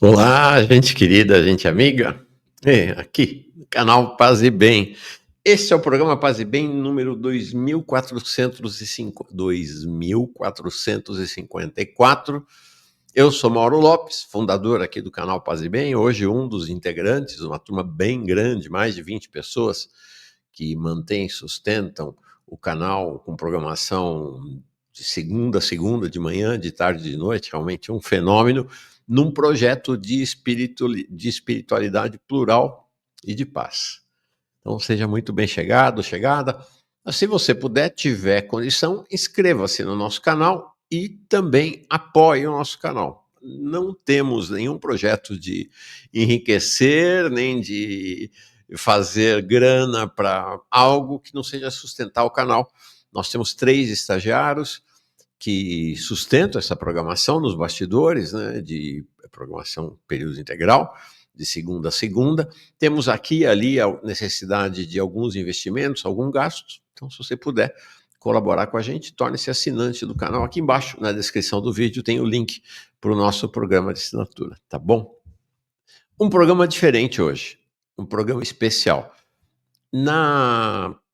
Olá, gente querida, gente amiga. Aqui, no canal Paz e Bem. Este é o programa Paz e Bem número 2454. Eu sou Mauro Lopes, fundador aqui do canal Paz e Bem. Hoje um dos integrantes, uma turma bem grande, mais de 20 pessoas que mantêm e sustentam o canal com programação de segunda a segunda, de manhã, de tarde e de noite, realmente um fenômeno, num projeto de espiritualidade plural e de paz. Então seja muito bem chegado, chegada. Se você puder, tiver condição, inscreva-se no nosso canal e também apoie o nosso canal. Não temos nenhum projeto de enriquecer, nem de fazer grana para algo que não seja sustentar o canal. Nós temos 3 estagiários que sustentam essa programação nos bastidores, né, de programação período integral, de segunda a segunda. Temos aqui e ali a necessidade de alguns investimentos, algum gasto. Então, se você puder colaborar com a gente, torne-se assinante do canal. Aqui embaixo, na descrição do vídeo, tem o link para o nosso programa de assinatura, tá bom? Um programa diferente hoje, um programa especial.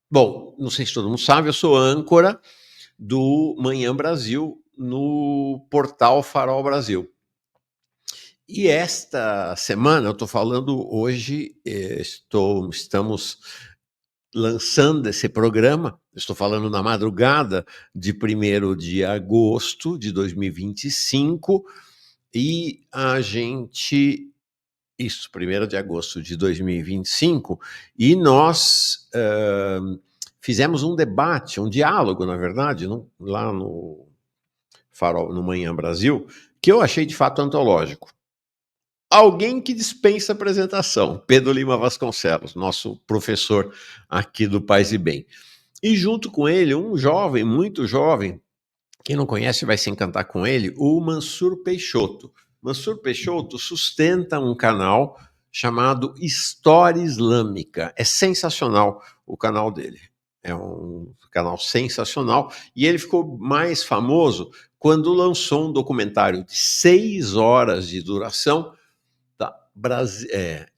Bom, não sei se todo mundo sabe, eu sou âncora do Manhã Brasil no portal Farol Brasil. E esta semana, eu estou falando hoje, estamos lançando esse programa, estou falando na madrugada de 1º de agosto de 2025, e a gente... Isso, 1º de agosto de 2025, e nós fizemos um debate, um diálogo, na verdade, lá no Farol, no Manhã Brasil, que eu achei de fato antológico. Alguém que dispensa apresentação, Pedro Lima Vasconcelos, nosso professor aqui do Paz e Bem. E junto com ele, um jovem, muito jovem, quem não conhece vai se encantar com ele, o Mansur Peixoto. Mansur Peixoto sustenta um canal chamado História Islâmica. É sensacional o canal dele. É um canal sensacional. E ele ficou mais famoso quando lançou um documentário de 6 horas de duração,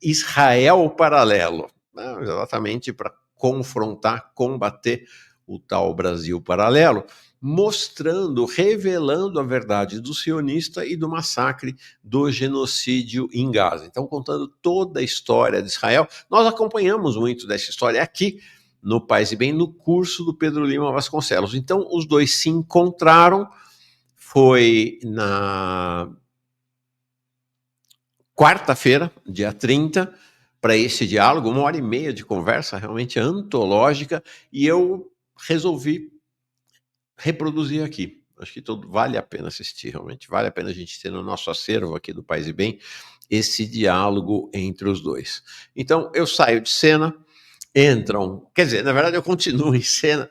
Israel Paralelo, né? Exatamente para confrontar, combater o tal Brasil Paralelo, mostrando, revelando a verdade do sionista e do massacre do genocídio em Gaza. Então, contando toda a história de Israel. Nós acompanhamos muito dessa história aqui no Paz e Bem, no curso do Pedro Lima Vasconcelos. Então, os dois se encontraram, foi na quarta-feira, dia 30, para esse diálogo, 1h30 de conversa realmente antológica, e eu resolvi reproduzir aqui. Acho que vale a pena assistir, realmente. Vale a pena a gente ter no nosso acervo aqui do Paz e Bem esse diálogo entre os dois. Então, eu saio de cena, entram... Quer dizer, na verdade, eu continuo em cena,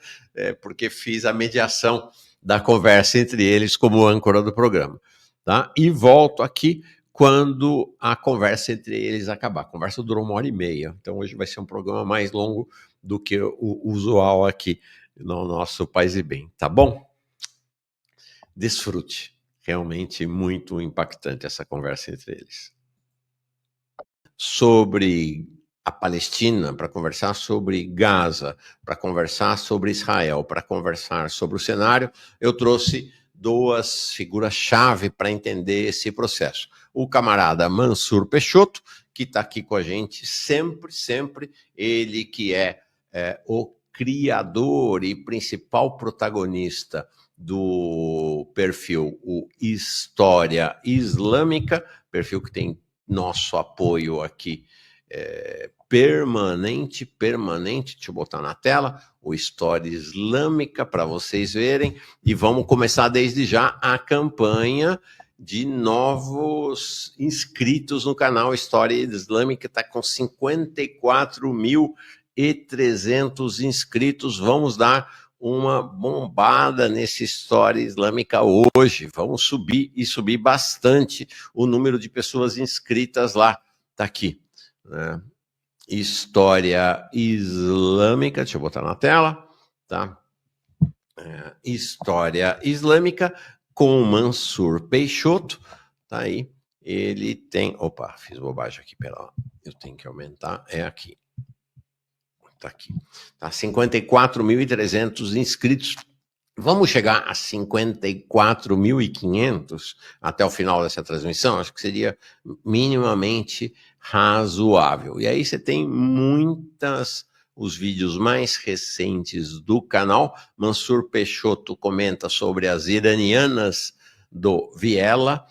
porque fiz a mediação da conversa entre eles como âncora do programa, tá? E volto aqui quando a conversa entre eles acabar. A conversa durou 1h30, então hoje vai ser um programa mais longo do que o usual aqui no nosso Paz e Bem, tá bom? Desfrute. Realmente muito impactante essa conversa entre eles. Sobre a Palestina, para conversar sobre Gaza, para conversar sobre Israel, para conversar sobre o cenário, eu trouxe 2 figuras-chave para entender esse processo. O camarada Mansur Peixoto, que está aqui com a gente sempre, ele que é o criador e principal protagonista do perfil o História Islâmica, perfil que tem nosso apoio aqui permanente, deixa eu botar na tela, o História Islâmica para vocês verem, e vamos começar desde já a campanha de novos inscritos no canal História Islâmica, está com 54.300 inscritos, vamos dar uma bombada nesse História Islâmica hoje. Vamos subir e subir bastante o número de pessoas inscritas lá. Está aqui, né? História Islâmica, deixa eu botar na tela, tá? História Islâmica com Mansur Peixoto, tá aí. Ele tem, opa, fiz bobagem aqui, pera lá, eu tenho que aumentar, é aqui. Tá aqui. Tá 54.300 inscritos. Vamos chegar a 54.500 até o final dessa transmissão? Acho que seria minimamente razoável. E aí você tem os vídeos mais recentes do canal. Mansur Peixoto comenta sobre as iranianas do Vilela,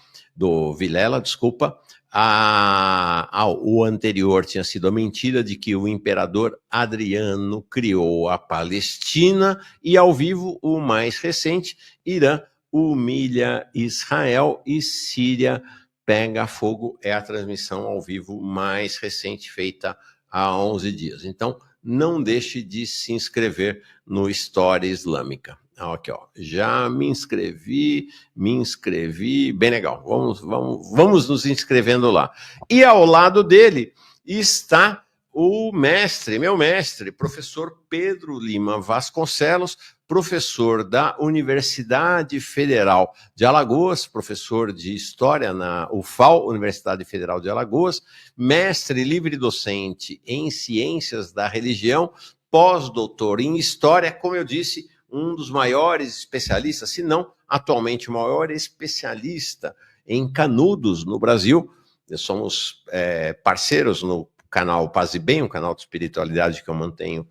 desculpa. O anterior tinha sido a mentira de que o imperador Adriano criou a Palestina, e ao vivo, o mais recente, Irã humilha Israel e Síria pega fogo. É a transmissão ao vivo mais recente, feita há 11 dias. Então, não deixe de se inscrever no História Islâmica. Aqui, ó, já me inscrevi, bem legal, vamos nos inscrevendo lá. E ao lado dele está o meu mestre, professor Pedro Lima Vasconcelos, professor da Universidade Federal de Alagoas, professor de História na UFAL, Universidade Federal de Alagoas, mestre livre-docente em Ciências da Religião, pós-doutor em História, como eu disse, um dos maiores especialistas, se não atualmente o maior especialista em canudos no Brasil. Somos parceiros no canal Paz e Bem, um canal de espiritualidade que eu mantenho,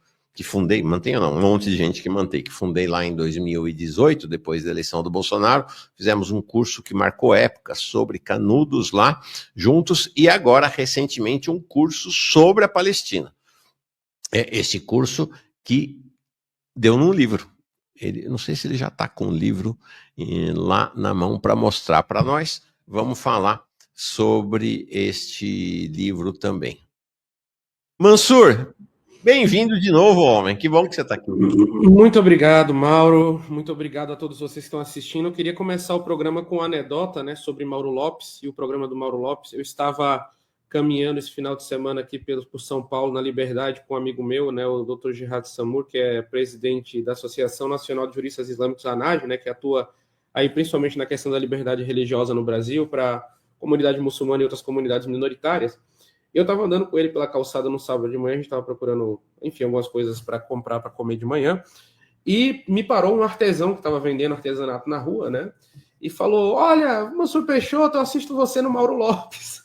um monte de gente que fundei lá em 2018, depois da eleição do Bolsonaro. Fizemos um curso que marcou época sobre canudos lá, juntos, e agora, recentemente, um curso sobre a Palestina. Esse curso que deu num livro. Não sei se ele já está com o livro lá na mão para mostrar para nós. Vamos falar sobre este livro também. Mansur, bem-vindo de novo, homem. Que bom que você está aqui. Muito obrigado, Mauro. Muito obrigado a todos vocês que estão assistindo. Eu queria começar o programa com uma anedota, né, sobre Mauro Lopes e o programa do Mauro Lopes. Eu estava caminhando esse final de semana aqui por São Paulo, na Liberdade, com um amigo meu, né, o Dr. Jihad Samur, que é presidente da Associação Nacional de Juristas Islâmicos, ANAJ, né, que atua aí principalmente na questão da liberdade religiosa no Brasil, para a comunidade muçulmana e outras comunidades minoritárias. Eu estava andando com ele pela calçada no sábado de manhã, a gente estava procurando, enfim, algumas coisas para comprar, para comer de manhã, e me parou um artesão que estava vendendo artesanato na rua, né? E falou: olha, Mansur Peixoto, eu assisto você no Mauro Lopes.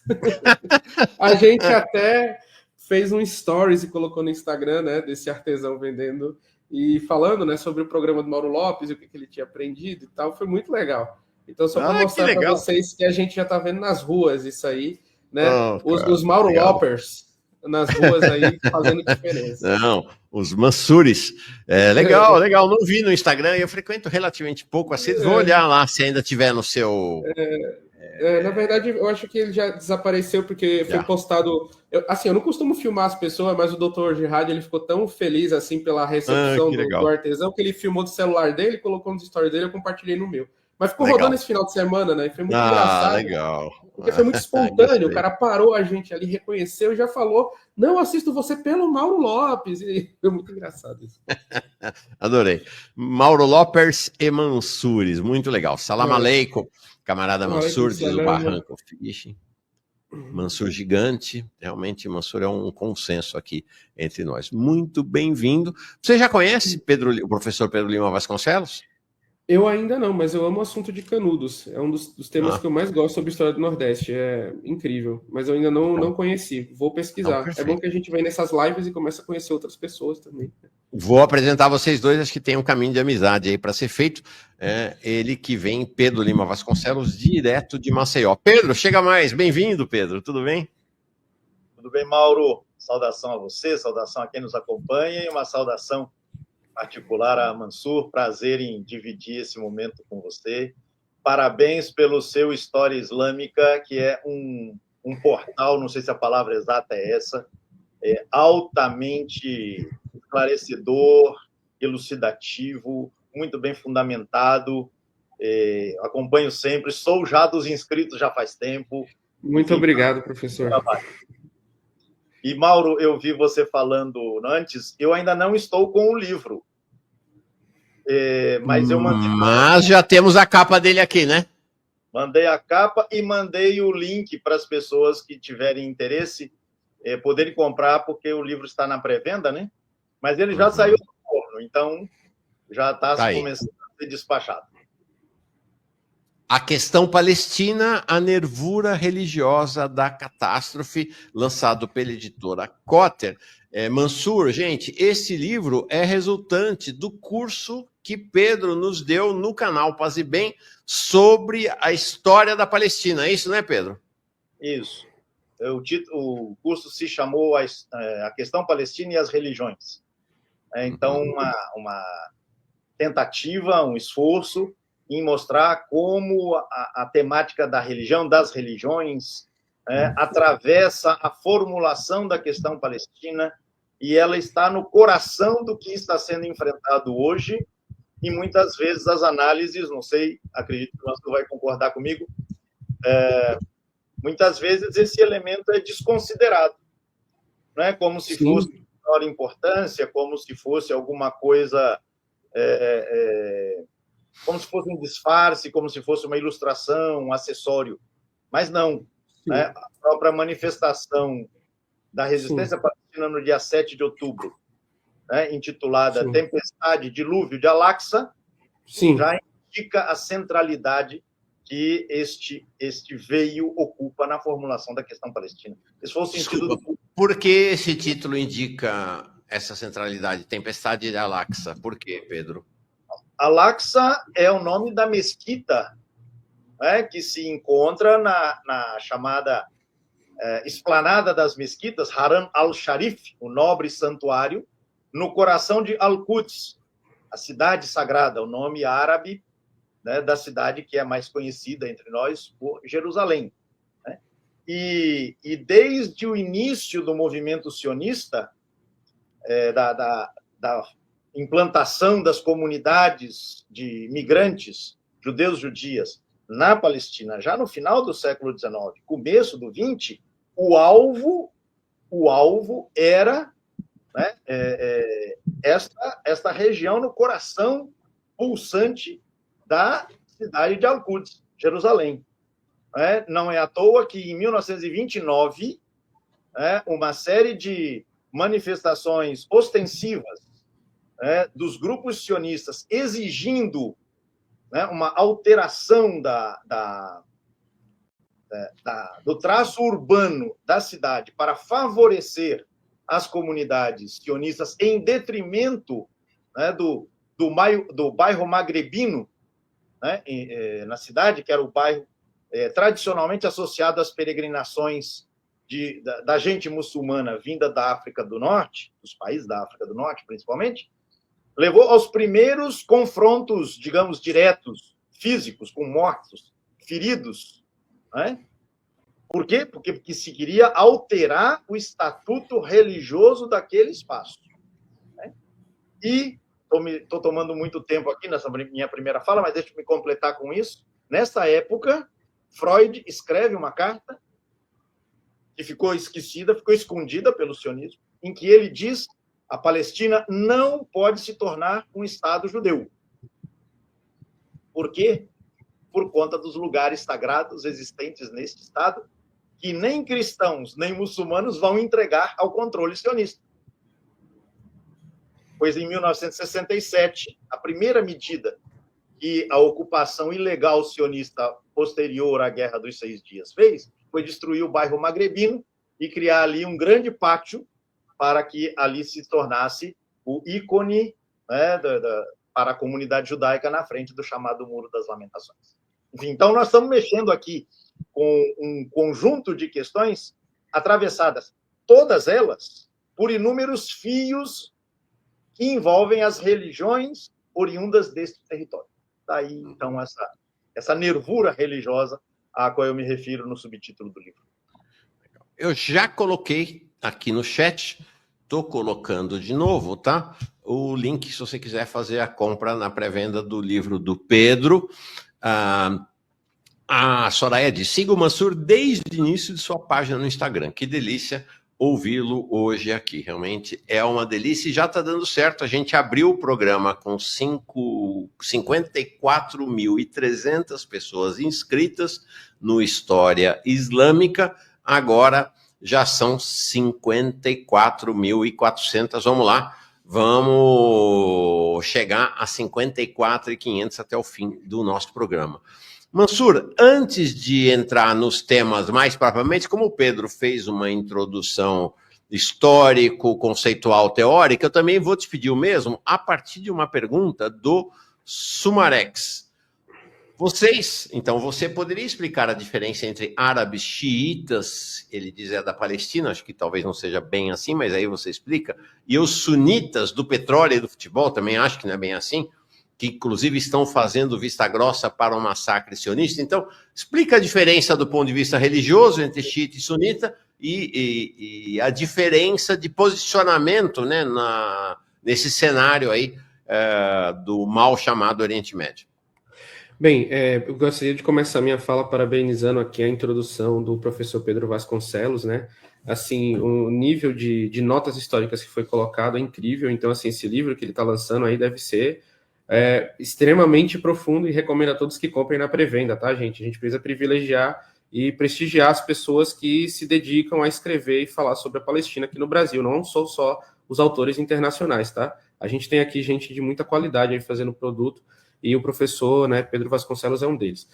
A gente até fez um stories e colocou no Instagram, né, desse artesão vendendo e falando, né, sobre o programa do Mauro Lopes e o que ele tinha aprendido e tal. Foi muito legal. Então, só para mostrar para vocês que a gente já está vendo nas ruas isso aí, né? Os Mauro Lopers nas ruas aí fazendo diferença. Não, os Mansures. Legal. Não vi no Instagram, eu frequento relativamente pouco assim. Vou olhar lá se ainda tiver no seu. Na verdade, eu acho que ele já desapareceu porque foi postado. Eu não costumo filmar as pessoas, mas o Dr. Jihad, ele ficou tão feliz assim pela recepção do artesão que ele filmou do celular dele, colocou nos stories dele, eu compartilhei no meu. Mas ficou rodando esse final de semana, né? E foi muito engraçado. Legal. Porque foi muito espontâneo. O cara parou a gente ali, reconheceu e já falou: não, assisto você pelo Mauro Lopes. E foi muito engraçado isso. Adorei. Mauro Lopes e Mansures, muito legal. Salam aleikum, camarada Mansur, diz o Barranco Fishing. Mansur gigante, realmente Mansur é um consenso aqui entre nós. Muito bem-vindo. Você já conhece o professor Pedro Lima Vasconcelos? Eu ainda não, mas eu amo o assunto de canudos. É um dos temas que eu mais gosto sobre a história do Nordeste. É incrível. Mas eu ainda não conheci. Vou pesquisar. É bom que a gente vem nessas lives e começa a conhecer outras pessoas também. Vou apresentar vocês dois, acho que tem um caminho de amizade aí para ser feito. Ele que vem, Pedro Lima Vasconcelos, direto de Maceió. Pedro, chega mais. Bem-vindo, Pedro. Tudo bem? Tudo bem, Mauro? Saudação a você, saudação a quem nos acompanha e uma saudação particular a Mansur. Prazer em dividir esse momento com você. Parabéns pelo seu História Islâmica, que é um portal, não sei se a palavra exata é essa, altamente esclarecedor, elucidativo, muito bem fundamentado. Acompanho sempre, sou já dos inscritos já faz tempo. Muito obrigado, professor. E, Mauro, eu vi você falando antes, eu ainda não estou com o livro. Mas eu mandei. Mas já temos a capa dele aqui, né? Mandei a capa e mandei o link para as pessoas que tiverem interesse poderem comprar, porque o livro está na pré-venda, né? Mas ele já saiu do forno, então já está começando a ser despachado. A Questão Palestina, a Nervura Religiosa da Catástrofe, lançado pela editora Cotter. Mansur, gente, esse livro é resultante do curso que Pedro nos deu no canal Paz e Bem sobre a história da Palestina. É isso, né, Pedro? Isso. O curso se chamou A Questão Palestina e as Religiões. Então, uma tentativa, um esforço em mostrar como a temática da religião, das religiões, atravessa a formulação da questão palestina, e ela está no coração do que está sendo enfrentado hoje, e muitas vezes as análises, não sei, acredito que você vai concordar comigo, muitas vezes esse elemento é desconsiderado, né? Como se fosse de menor importância, como se fosse alguma coisa... como se fosse um disfarce, como se fosse uma ilustração, um acessório. Mas não. Né? A própria manifestação da resistência palestina no dia 7 de outubro, né? Intitulada Tempestade, Dilúvio de Al-Aqsa, já indica a centralidade que este veio ocupa na formulação da questão palestina. Esse foi o sentido do... Por que esse título indica essa centralidade? Tempestade de Al-Aqsa. Por quê, Pedro? Al-Aqsa é o nome da mesquita, né, que se encontra na chamada Esplanada das Mesquitas, Haram al-Sharif, o nobre santuário, no coração de Al-Quds, a cidade sagrada, o nome árabe, né, da cidade que é mais conhecida entre nós por Jerusalém. Né? E desde o início do movimento sionista, da implantação das comunidades de migrantes, judeus e judias, na Palestina, já no final do século XIX, começo do XX, o alvo era, né, esta região no coração pulsante da cidade de Al-Quds, Jerusalém. Não é à toa que, em 1929, uma série de manifestações ostensivas dos grupos sionistas exigindo, né, uma alteração do traço urbano da cidade para favorecer as comunidades sionistas em detrimento, né, do bairro magrebino, né, na cidade, que era o bairro tradicionalmente associado às peregrinações da gente muçulmana vinda da África do Norte, dos países da África do Norte, principalmente, levou aos primeiros confrontos, digamos, diretos, físicos, com mortos, feridos. Né? Por quê? Porque se queria alterar o estatuto religioso daquele espaço. Né? E estou tomando muito tempo aqui nessa minha primeira fala, mas deixa eu me completar com isso. Nessa época, Freud escreve uma carta que ficou esquecida, ficou escondida pelo sionismo, em que ele diz: a Palestina não pode se tornar um Estado judeu. Por quê? Por conta dos lugares sagrados existentes neste Estado, que nem cristãos, nem muçulmanos vão entregar ao controle sionista. Pois em 1967, a primeira medida que a ocupação ilegal sionista posterior à Guerra dos 6 Dias fez foi destruir o bairro magrebino e criar ali um grande pátio para que ali se tornasse o ícone, né, para a comunidade judaica na frente do chamado Muro das Lamentações. Enfim, então, nós estamos mexendo aqui com um conjunto de questões atravessadas, todas elas, por inúmeros fios que envolvem as religiões oriundas deste território. Daí, então, essa nervura religiosa a qual eu me refiro no subtítulo do livro. Eu já coloquei aqui no chat Tô colocando de novo, tá? O link, se você quiser fazer a compra na pré-venda do livro do Pedro. A Soraya diz: siga o Mansur desde o início de sua página no Instagram. Que delícia ouvi-lo hoje aqui. Realmente é uma delícia e já está dando certo. A gente abriu o programa com 54.300 pessoas inscritas no História Islâmica. Agora já são 54.400. Vamos lá. Vamos chegar a 54.500 até o fim do nosso programa. Mansur, antes de entrar nos temas mais propriamente, como o Pedro fez uma introdução histórico, conceitual, teórica, eu também vou te pedir o mesmo a partir de uma pergunta do Sumarex. Então, você poderia explicar a diferença entre árabes xiitas, ele diz da Palestina, acho que talvez não seja bem assim, mas aí você explica, e os sunitas do petróleo e do futebol, também acho que não é bem assim, que inclusive estão fazendo vista grossa para um massacre sionista. Então, explica a diferença do ponto de vista religioso entre xiita e sunita e a diferença de posicionamento, né, nesse cenário aí do mal chamado Oriente Médio. Bem, eu gostaria de começar minha fala parabenizando aqui a introdução do professor Pedro Vasconcelos, né? Assim, o nível de notas históricas que foi colocado é incrível. Então, assim, esse livro que ele está lançando aí deve ser extremamente profundo e recomendo a todos que comprem na pré-venda, tá, gente? A gente precisa privilegiar e prestigiar as pessoas que se dedicam a escrever e falar sobre a Palestina aqui no Brasil, não são só os autores internacionais, tá? A gente tem aqui gente de muita qualidade aí fazendo produto e o professor, né, Pedro Vasconcelos é um deles.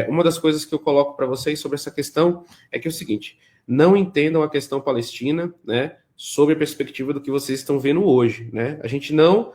Uma das coisas que eu coloco para vocês sobre essa questão é que é o seguinte: não entendam a questão palestina, né, sob a perspectiva do que vocês estão vendo hoje, né? A gente não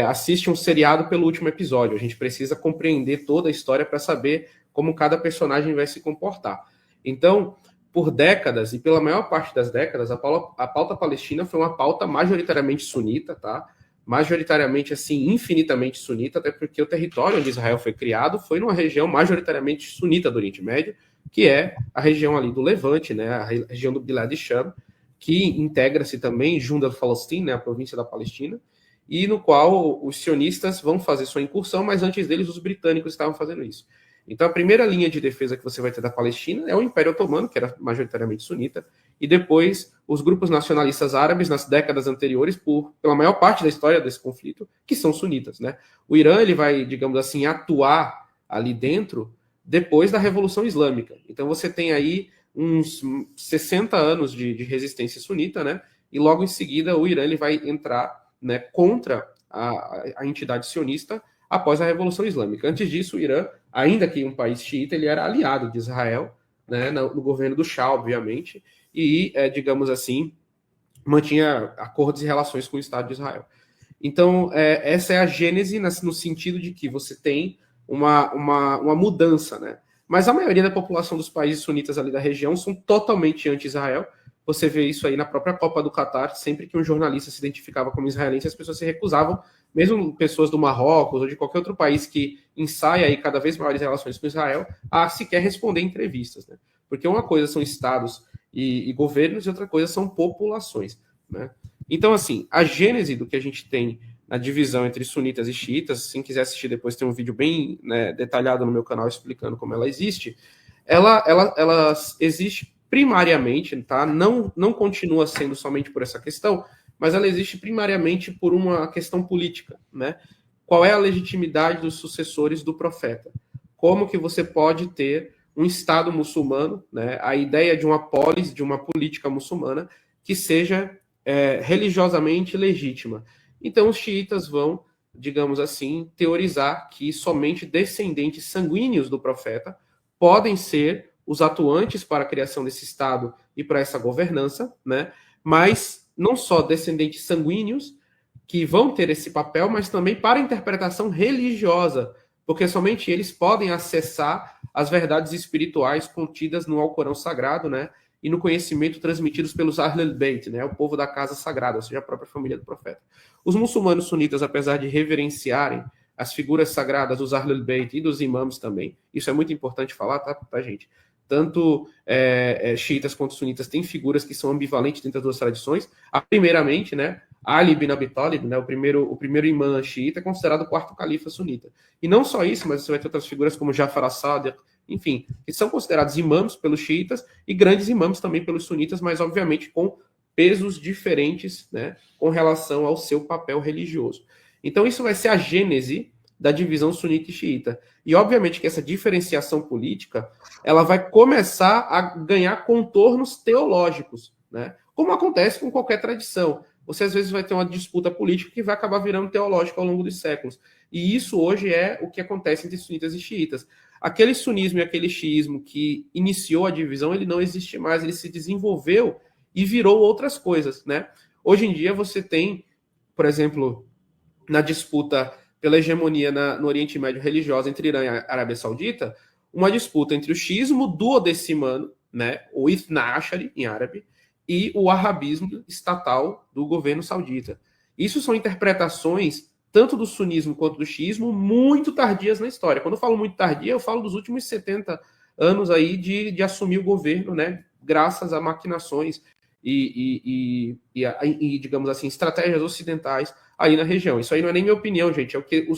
assiste um seriado pelo último episódio. A gente precisa compreender toda a história para saber como cada personagem vai se comportar. Então, por décadas, e pela maior parte das décadas, a pauta palestina foi uma pauta majoritariamente sunita, tá? Majoritariamente, assim, infinitamente sunita, até porque o território onde Israel foi criado foi numa região majoritariamente sunita do Oriente Médio, que é a região ali do Levante, né? A região do Bilad Sham, que integra-se também junto ao Palestina, né? A província da Palestina, e no qual os sionistas vão fazer sua incursão, mas antes deles os britânicos estavam fazendo isso. Então a primeira linha de defesa que você vai ter da Palestina é o Império Otomano, que era majoritariamente sunita, e depois os grupos nacionalistas árabes nas décadas anteriores, pela maior parte da história desse conflito, que são sunitas, né? O Irã, ele vai, digamos assim, atuar ali dentro depois da Revolução Islâmica. Então você tem aí uns 60 anos de resistência sunita, né? E logo em seguida o Irã ele vai entrar, né, contra a entidade sionista após a Revolução Islâmica. Antes disso, o Irã, ainda que um país xiita, ele era aliado de Israel, né, no governo do Shah, obviamente, e, digamos assim, mantinha acordos e relações com o Estado de Israel. Então, essa é a gênese no sentido de que você tem uma mudança, né? Mas a maioria da população dos países sunitas ali da região são totalmente anti-Israel. Você vê isso aí na própria Copa do Catar, sempre que um jornalista se identificava como israelense, as pessoas se recusavam, mesmo pessoas do Marrocos ou de qualquer outro país que ensaia aí cada vez maiores relações com Israel, a sequer responder entrevistas, né? Porque uma coisa são estados e governos e outra coisa são populações, né? Então, assim, a gênese do que a gente tem na divisão entre sunitas e xiitas, se quiser assistir depois, tem um vídeo bem, né, detalhado no meu canal explicando como ela existe, ela existe primariamente, tá? Não continua sendo somente por essa questão, mas ela existe primariamente por uma questão política, né? Qual é a legitimidade dos sucessores do profeta? Como que você pode ter um Estado muçulmano, né? A ideia de uma polis, de uma política muçulmana que seja religiosamente legítima. Então os xiitas vão, digamos assim, teorizar que somente descendentes sanguíneos do profeta podem ser os atuantes para a criação desse Estado e para essa governança, né? Mas não só descendentes sanguíneos que vão ter esse papel, mas também para a interpretação religiosa, porque somente eles podem acessar as verdades espirituais contidas no Alcorão Sagrado, né? E no conhecimento transmitidos pelos Ahlul Bayt, né? O povo da casa sagrada, ou seja, a própria família do profeta. Os muçulmanos sunitas, apesar de reverenciarem as figuras sagradas dos Ahlul Bayt e dos imãs também, isso é muito importante falar, tá gente? Tanto xiitas quanto sunitas têm figuras que são ambivalentes dentro das duas tradições. Primeiramente, né, Ali bin Abi Talib, né, o primeiro imã xiita, é considerado o quarto califa sunita. E não só isso, mas você vai ter outras figuras como Jafar as-Sadiq, enfim, que são considerados imãs pelos xiitas e grandes imãs também pelos sunitas, mas obviamente com pesos diferentes, né, com relação ao seu papel religioso. Então isso vai ser a gênese da divisão sunita e xiita. E obviamente que essa diferenciação política ela vai começar a ganhar contornos teológicos, né? Como acontece com qualquer tradição. Você às vezes vai ter uma disputa política que vai acabar virando teológica ao longo dos séculos. E isso hoje é o que acontece entre sunitas e xiitas. Aquele sunismo e aquele xiismo que iniciou a divisão, ele não existe mais, ele se desenvolveu e virou outras coisas, né? Hoje em dia você tem, por exemplo, na disputa pela hegemonia no Oriente Médio religiosa entre Irã e a Arábia Saudita, uma disputa entre o xiismo duodecimano, né, o Ithna Ashari em árabe, e o wahhabismo estatal do governo saudita. Isso são interpretações tanto do sunismo quanto do xiismo muito tardias na história. Quando eu falo muito tardia, eu falo dos últimos 70 anos aí de assumir o governo, né, graças a maquinações e digamos assim, estratégias ocidentais aí na região. Isso aí não é nem minha opinião, gente, é o que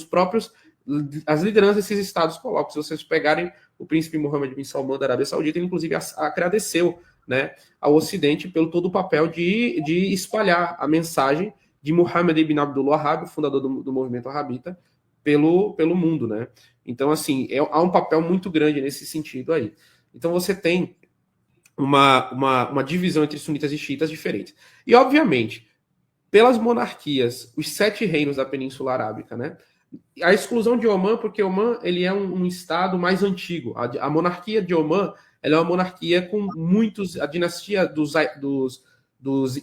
as lideranças desses estados colocam. Se vocês pegarem o príncipe Mohammed bin Salman da Arábia Saudita, ele inclusive agradeceu, né, ao Ocidente pelo todo o papel de espalhar a mensagem de Muhammad ibn Abdul Wahhab, o fundador do movimento wahhabita, pelo mundo, né? Então, assim, há um papel muito grande nesse sentido aí. Então, você tem uma divisão entre sunitas e xiitas diferentes. E, obviamente, pelas monarquias, os 7 reinos da Península Arábica, né? A exclusão de Omã, porque Omã ele é um estado mais antigo. A monarquia de Omã ela é uma monarquia com muitos... A dinastia dos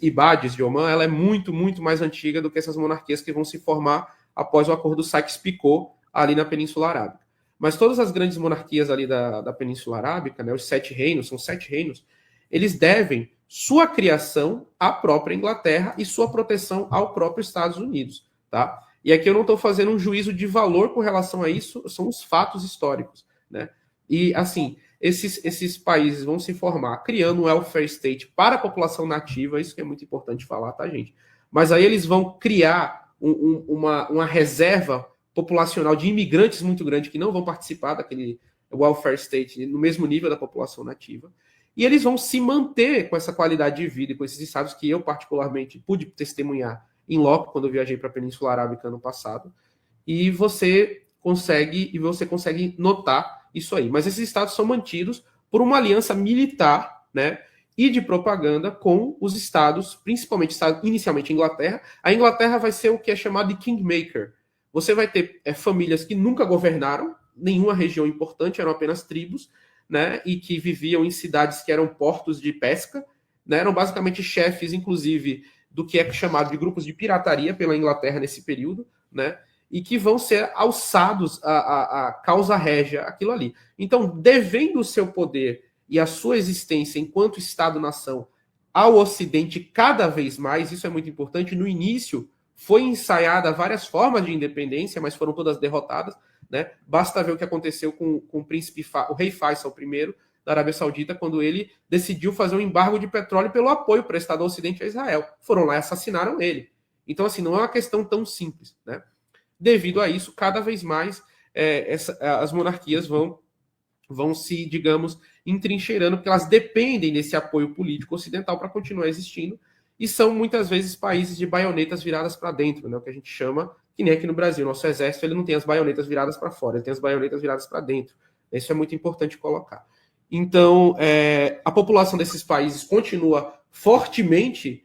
Ibades de Omã ela é muito, muito mais antiga do que essas monarquias que vão se formar após o acordo Sykes-Picot ali na Península Arábica. Mas todas as grandes monarquias ali da Península Arábica, né, os 7 reinos, são 7 reinos, eles devem sua criação à própria Inglaterra e sua proteção ao próprio Estados Unidos, tá? E aqui eu não estou fazendo um juízo de valor com relação a isso, são os fatos históricos, né? E, assim, esses países vão se formar criando um welfare state para a população nativa, isso que é muito importante falar, tá, gente? Mas aí eles vão criar uma reserva populacional de imigrantes muito grande que não vão participar daquele welfare state no mesmo nível da população nativa. E eles vão se manter com essa qualidade de vida e com esses estados que eu, particularmente, pude testemunhar em loco quando eu viajei para a Península Arábica ano passado. E você consegue notar isso aí. Mas esses estados são mantidos por uma aliança militar, né, e de propaganda com os estados, principalmente inicialmente a Inglaterra. A Inglaterra vai ser o que é chamado de kingmaker. Você vai ter famílias que nunca governaram nenhuma região importante, eram apenas tribos, né, e que viviam em cidades que eram portos de pesca, né, eram basicamente chefes, inclusive, do que é chamado de grupos de pirataria pela Inglaterra nesse período, né, e que vão ser alçados à causa régia, aquilo ali. Então, devendo o seu poder e a sua existência enquanto Estado-nação ao Ocidente cada vez mais, isso é muito importante, no início foi ensaiada várias formas de independência, mas foram todas derrotadas, né? Basta ver o que aconteceu com o rei Faisal I da Arábia Saudita, quando ele decidiu fazer um embargo de petróleo pelo apoio prestado ao Ocidente a Israel. Foram lá e assassinaram ele. Então, assim, não é uma questão tão simples, né? Devido a isso, cada vez mais as monarquias vão se, digamos, entrincheirando, porque elas dependem desse apoio político ocidental para continuar existindo, e são muitas vezes países de baionetas viradas para dentro, né? O que a gente chama, que nem aqui no Brasil, nosso exército ele não tem as baionetas viradas para fora, ele tem as baionetas viradas para dentro. Isso é muito importante colocar. Então, a população desses países continua fortemente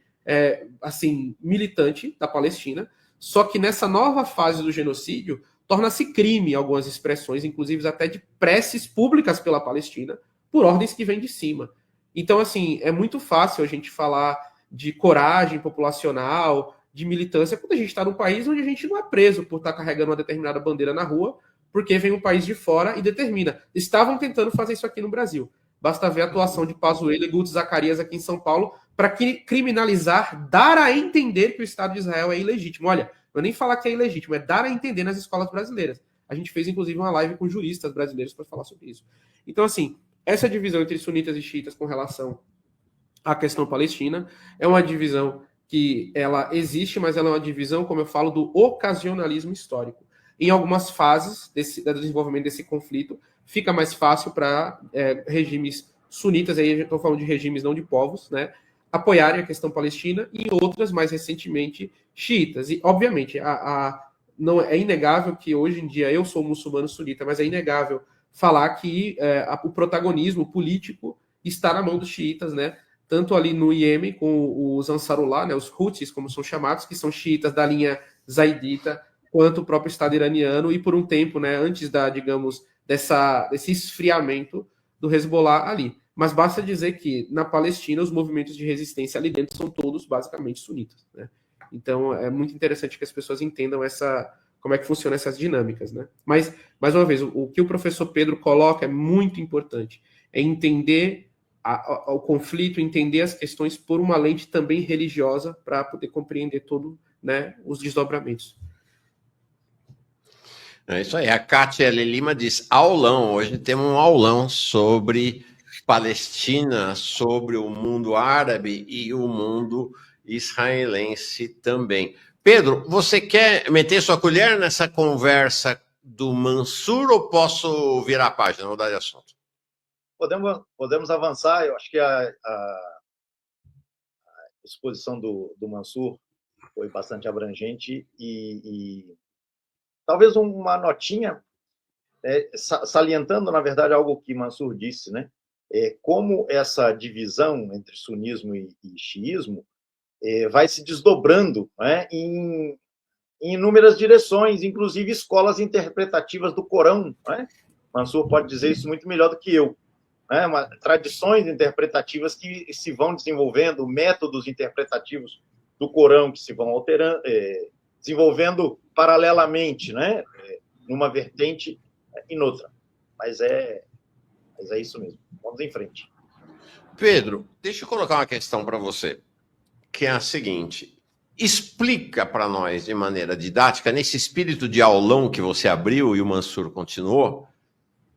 assim, militante da Palestina, só que nessa nova fase do genocídio, torna-se crime algumas expressões, inclusive até de preces públicas pela Palestina, por ordens que vêm de cima. Então, assim, é muito fácil a gente falar de coragem populacional, de militância, quando a gente está num país onde a gente não é preso por estar carregando uma determinada bandeira na rua, porque vem um país de fora e determina. Estavam tentando fazer isso aqui no Brasil. Basta ver a atuação de Pazuello e Guto Zacarias aqui em São Paulo para criminalizar, dar a entender que o Estado de Israel é ilegítimo. Olha, não é nem falar que é ilegítimo, é dar a entender nas escolas brasileiras. A gente fez, inclusive, uma live com juristas brasileiros para falar sobre isso. Então, assim, essa divisão entre sunitas e xiitas com relação à questão palestina é uma divisão que ela existe, mas ela é uma divisão, como eu falo, do ocasionalismo histórico. Em algumas fases do desenvolvimento desse conflito, fica mais fácil para regimes sunitas, aí eu estou falando de regimes, não de povos, né, apoiarem a questão palestina, e outras, mais recentemente, xiitas. E, obviamente, não é inegável que hoje em dia eu sou muçulmano sunita, mas é inegável falar que o protagonismo político está na mão dos xiitas, né? Tanto ali no Iêmen com os Ansarullah, né, os Houthis, como são chamados, que são xiitas da linha zaidita, quanto o próprio Estado iraniano, e por um tempo, né, antes desse esfriamento do Hezbollah ali. Mas basta dizer que na Palestina os movimentos de resistência ali dentro são todos basicamente sunitas, né? Então é muito interessante que as pessoas entendam como é que funcionam essas dinâmicas, né? Mas, mais uma vez, o que o professor Pedro coloca é muito importante, é entender o conflito, entender as questões por uma lente também religiosa para poder compreender todo, né, os desdobramentos. É isso aí. A Kátia L. Lima diz, aulão. Hoje temos um aulão sobre Palestina, sobre o mundo árabe e o mundo israelense também. Pedro, você quer meter sua colher nessa conversa do Mansur ou posso virar a página, mudar de assunto? Podemos avançar. Eu acho que a exposição do Mansur foi bastante abrangente e talvez uma notinha, salientando, na verdade, algo que Mansur disse, né? Como essa divisão entre sunismo e xiismo vai se desdobrando, né, em inúmeras direções, inclusive escolas interpretativas do Corão, né? Mansur pode dizer isso muito melhor do que eu. Né? Tradições interpretativas que se vão desenvolvendo, métodos interpretativos do Corão que se vão alterando, desenvolvendo paralelamente, né? Numa vertente e noutra. Mas é isso mesmo. Vamos em frente. Pedro, deixa eu colocar uma questão para você, que é a seguinte. Explica para nós, de maneira didática, nesse espírito de aulão que você abriu e o Mansur continuou,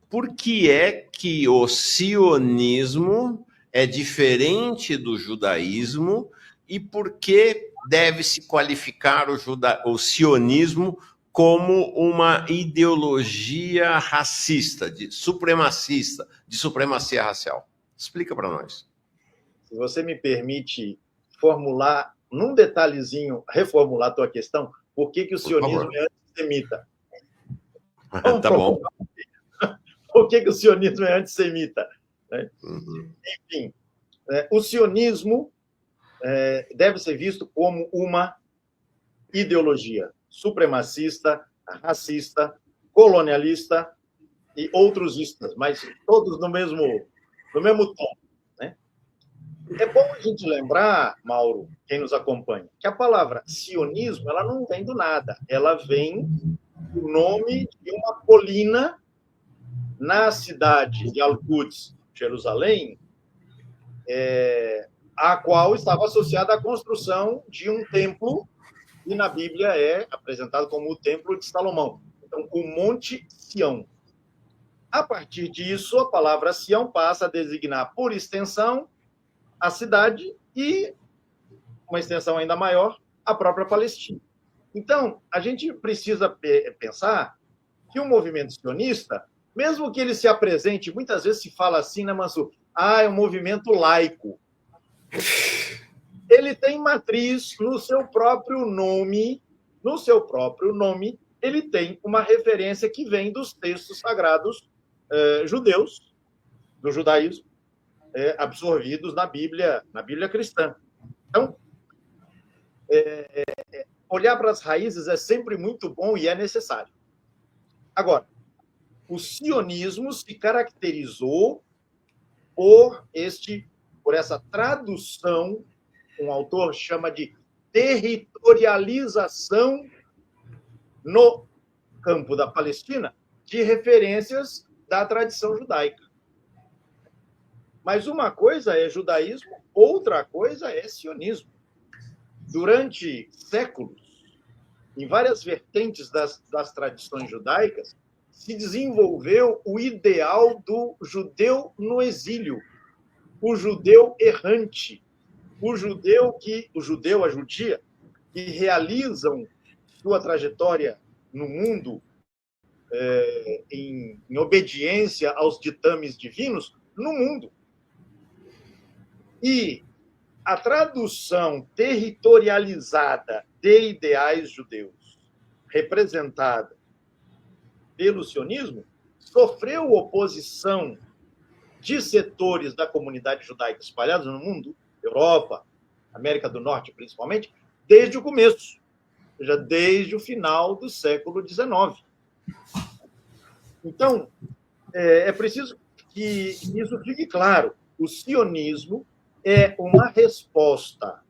por que é que o sionismo é diferente do judaísmo e por que deve-se qualificar o sionismo como uma ideologia racista, supremacista, de supremacia racial? Explica para nós. Se você me permite formular, num detalhezinho, reformular a tua questão, por que o sionismo é antissemita? Tá bom. Por que o sionismo é antissemita? Enfim, o sionismo deve ser visto como uma ideologia supremacista, racista, colonialista e outros istas, mas todos no mesmo tom. Né? É bom a gente lembrar, Mauro, quem nos acompanha, que a palavra sionismo ela não vem do nada, ela vem do nome de uma colina na cidade de Al-Quds, Jerusalém, a qual estava associada à construção de um templo, que na Bíblia é apresentado como o Templo de Salomão. Então, o Monte Sião. A partir disso, a palavra Sião passa a designar, por extensão, a cidade e, uma extensão ainda maior, a própria Palestina. Então, a gente precisa pensar que o movimento sionista, mesmo que ele se apresente, muitas vezes se fala assim, né, Mansur? É um movimento laico. Ele tem matriz no seu próprio nome, ele tem uma referência que vem dos textos sagrados judeus, do judaísmo, absorvidos na Bíblia cristã. Então, olhar para as raízes é sempre muito bom e é necessário. Agora, o sionismo se caracterizou por essa tradução, um autor chama de territorialização no campo da Palestina de referências da tradição judaica. Mas uma coisa é judaísmo, outra coisa é sionismo. Durante séculos, em várias vertentes das tradições judaicas, se desenvolveu o ideal do judeu no exílio, o judeu errante, a judia, que realizam sua trajetória no mundo em obediência aos ditames divinos no mundo. E a tradução territorializada de ideais judeus, representada pelo sionismo, sofreu oposição de setores da comunidade judaica espalhados no mundo, Europa, América do Norte principalmente, desde o começo, ou seja, desde o final do século XIX. Então, é preciso que isso fique claro. O sionismo é uma resposta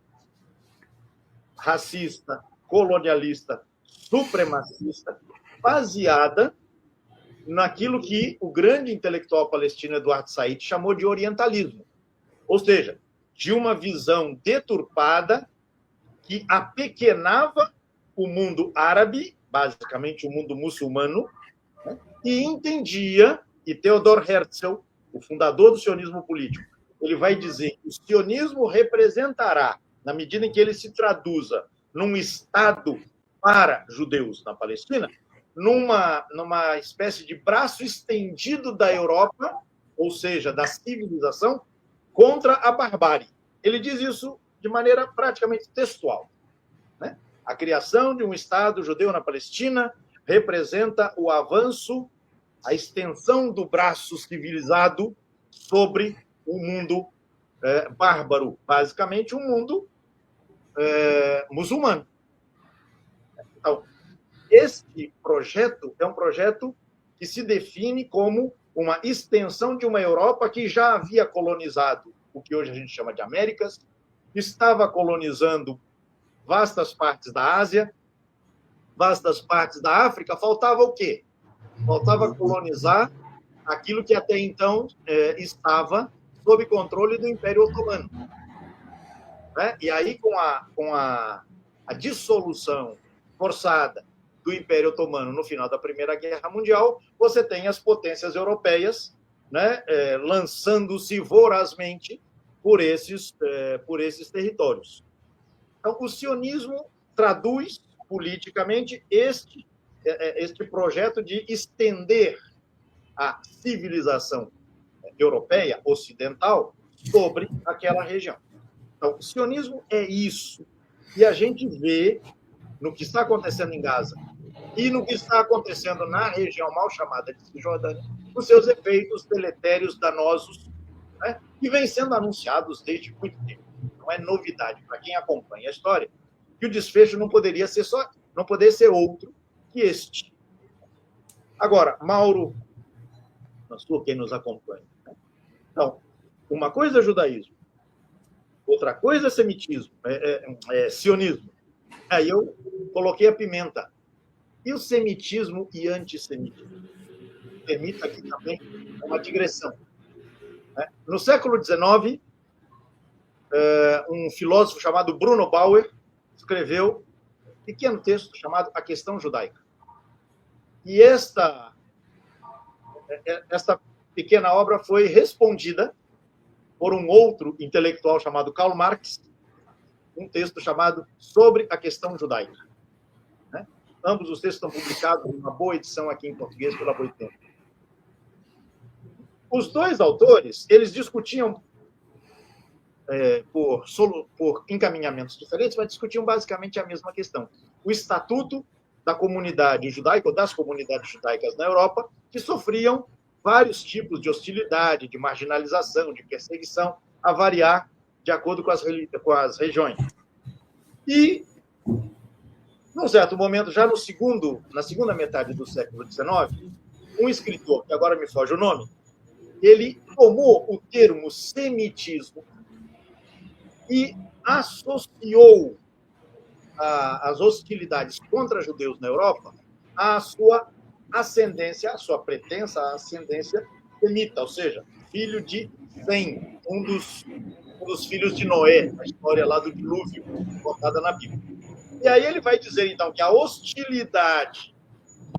racista, colonialista, supremacista, baseada naquilo que o grande intelectual palestino Eduardo Said chamou de orientalismo, ou seja, de uma visão deturpada que apequenava o mundo árabe, basicamente o mundo muçulmano, né, e entendia, e Theodor Herzl, o fundador do sionismo político, ele vai dizer que o sionismo representará, na medida em que ele se traduza num Estado para judeus na Palestina, numa espécie de braço estendido da Europa, ou seja, da civilização, contra a barbárie. Ele diz isso de maneira praticamente textual, né? A criação de um Estado judeu na Palestina representa o avanço, a extensão do braço civilizado sobre o mundo bárbaro, basicamente um mundo muçulmano. Então, este projeto é um projeto que se define como uma extensão de uma Europa que já havia colonizado o que hoje a gente chama de Américas, estava colonizando vastas partes da Ásia, vastas partes da África. Faltava o quê? Faltava colonizar aquilo que até então estava sob controle do Império Otomano. Né? E aí, com a dissolução forçada do Império Otomano no final da Primeira Guerra Mundial, você tem as potências europeias, né, lançando-se vorazmente por esses territórios. Então, o sionismo traduz politicamente este projeto de estender a civilização europeia, ocidental, sobre aquela região. Então, o sionismo é isso. E a gente vê no que está acontecendo em Gaza e no que está acontecendo na região mal chamada de Cisjordânia, os seus efeitos deletérios, danosos, né, que vêm sendo anunciados desde muito tempo. Não é novidade para quem acompanha a história que o desfecho não poderia ser outro que este. Agora, Mauro, quem nos acompanha. Então, uma coisa é judaísmo, outra coisa é semitismo, sionismo. Aí eu coloquei a pimenta. E o semitismo e antissemitismo? Permita aqui também uma digressão. No século XIX, um filósofo chamado Bruno Bauer escreveu um pequeno texto chamado A Questão Judaica. E esta pequena obra foi respondida por um outro intelectual chamado Karl Marx, um texto chamado Sobre a Questão Judaica. Né? Ambos os textos estão publicados em uma boa edição aqui em português pela Boitempo. Os dois autores, eles discutiam por encaminhamentos diferentes, mas discutiam basicamente a mesma questão. O estatuto da comunidade judaica, ou das comunidades judaicas na Europa, que sofriam vários tipos de hostilidade, de marginalização, de perseguição, a variar de acordo com as regiões. E, num certo momento, já na segunda metade do século XIX, um escritor, que agora me foge o nome, ele tomou o termo semitismo e associou as hostilidades contra judeus na Europa à sua ascendência, à sua pretensa ascendência semita, ou seja, filho de Sem, um dos filhos de Noé, a história lá do dilúvio contada na Bíblia. E aí ele vai dizer, então, que a hostilidade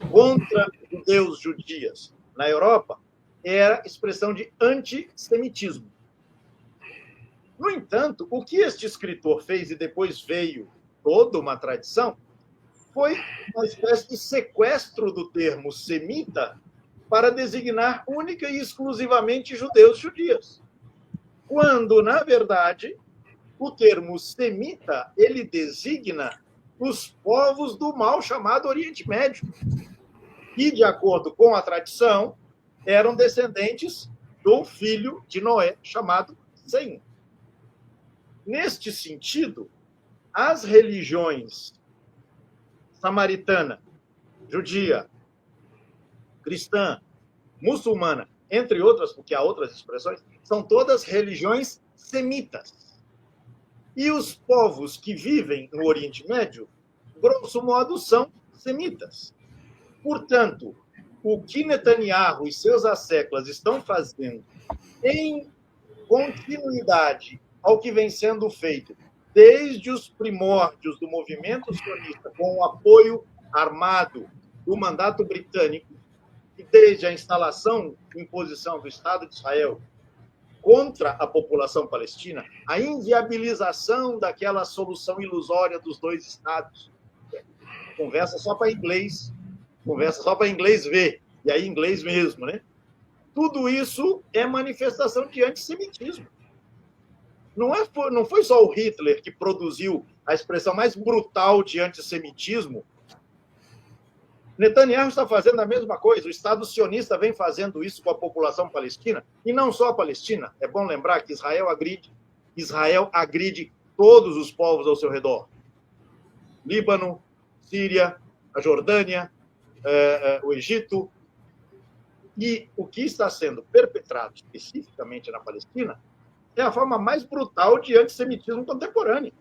contra judeus judias na Europa era expressão de antissemitismo. No entanto, o que este escritor fez, e depois veio toda uma tradição, foi uma espécie de sequestro do termo semita para designar única e exclusivamente judeus judias. Quando, na verdade, o termo semita, ele designa os povos do mal chamado Oriente Médio, que, de acordo com a tradição, eram descendentes do filho de Noé, chamado Sem. Neste sentido, as religiões samaritana, judia, cristã, muçulmana, entre outras, porque há outras expressões, são todas religiões semitas. E os povos que vivem no Oriente Médio, grosso modo, são semitas. Portanto, o que Netanyahu e seus asseclas estão fazendo em continuidade ao que vem sendo feito desde os primórdios do movimento sionista, com o apoio armado do mandato britânico, e desde a instalação e imposição do Estado de Israel contra a população palestina, a inviabilização daquela solução ilusória dos dois Estados. Conversa só para inglês ver, e aí inglês mesmo, né? Tudo isso é manifestação de antissemitismo. Não foi só o Hitler que produziu a expressão mais brutal de antissemitismo. Netanyahu está fazendo a mesma coisa. O Estado sionista vem fazendo isso com a população palestina, e não só a Palestina. É bom lembrar que Israel agride todos os povos ao seu redor. Líbano, Síria, a Jordânia, o Egito. E o que está sendo perpetrado especificamente na Palestina é a forma mais brutal de antissemitismo contemporâneo.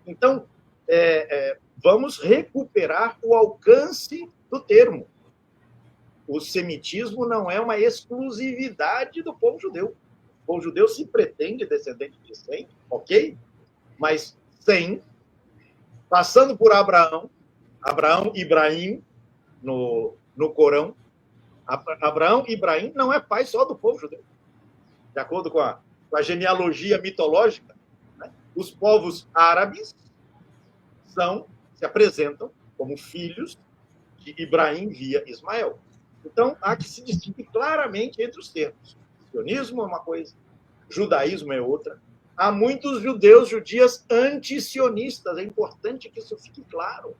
Então, vamos recuperar o alcance do termo. O semitismo não é uma exclusividade do povo judeu. O povo judeu se pretende descendente de Sem, ok? Mas Sem, passando por Abraão e Ibrahim, no Corão, Abraão e Ibrahim não é pai só do povo judeu. De acordo com a genealogia mitológica, né? Os povos árabes se apresentam como filhos de Ibrahim via Ismael. Então, há que se distinguir claramente entre os termos. Sionismo é uma coisa, judaísmo é outra. Há muitos judias anti-sionistas, é importante que isso fique claro.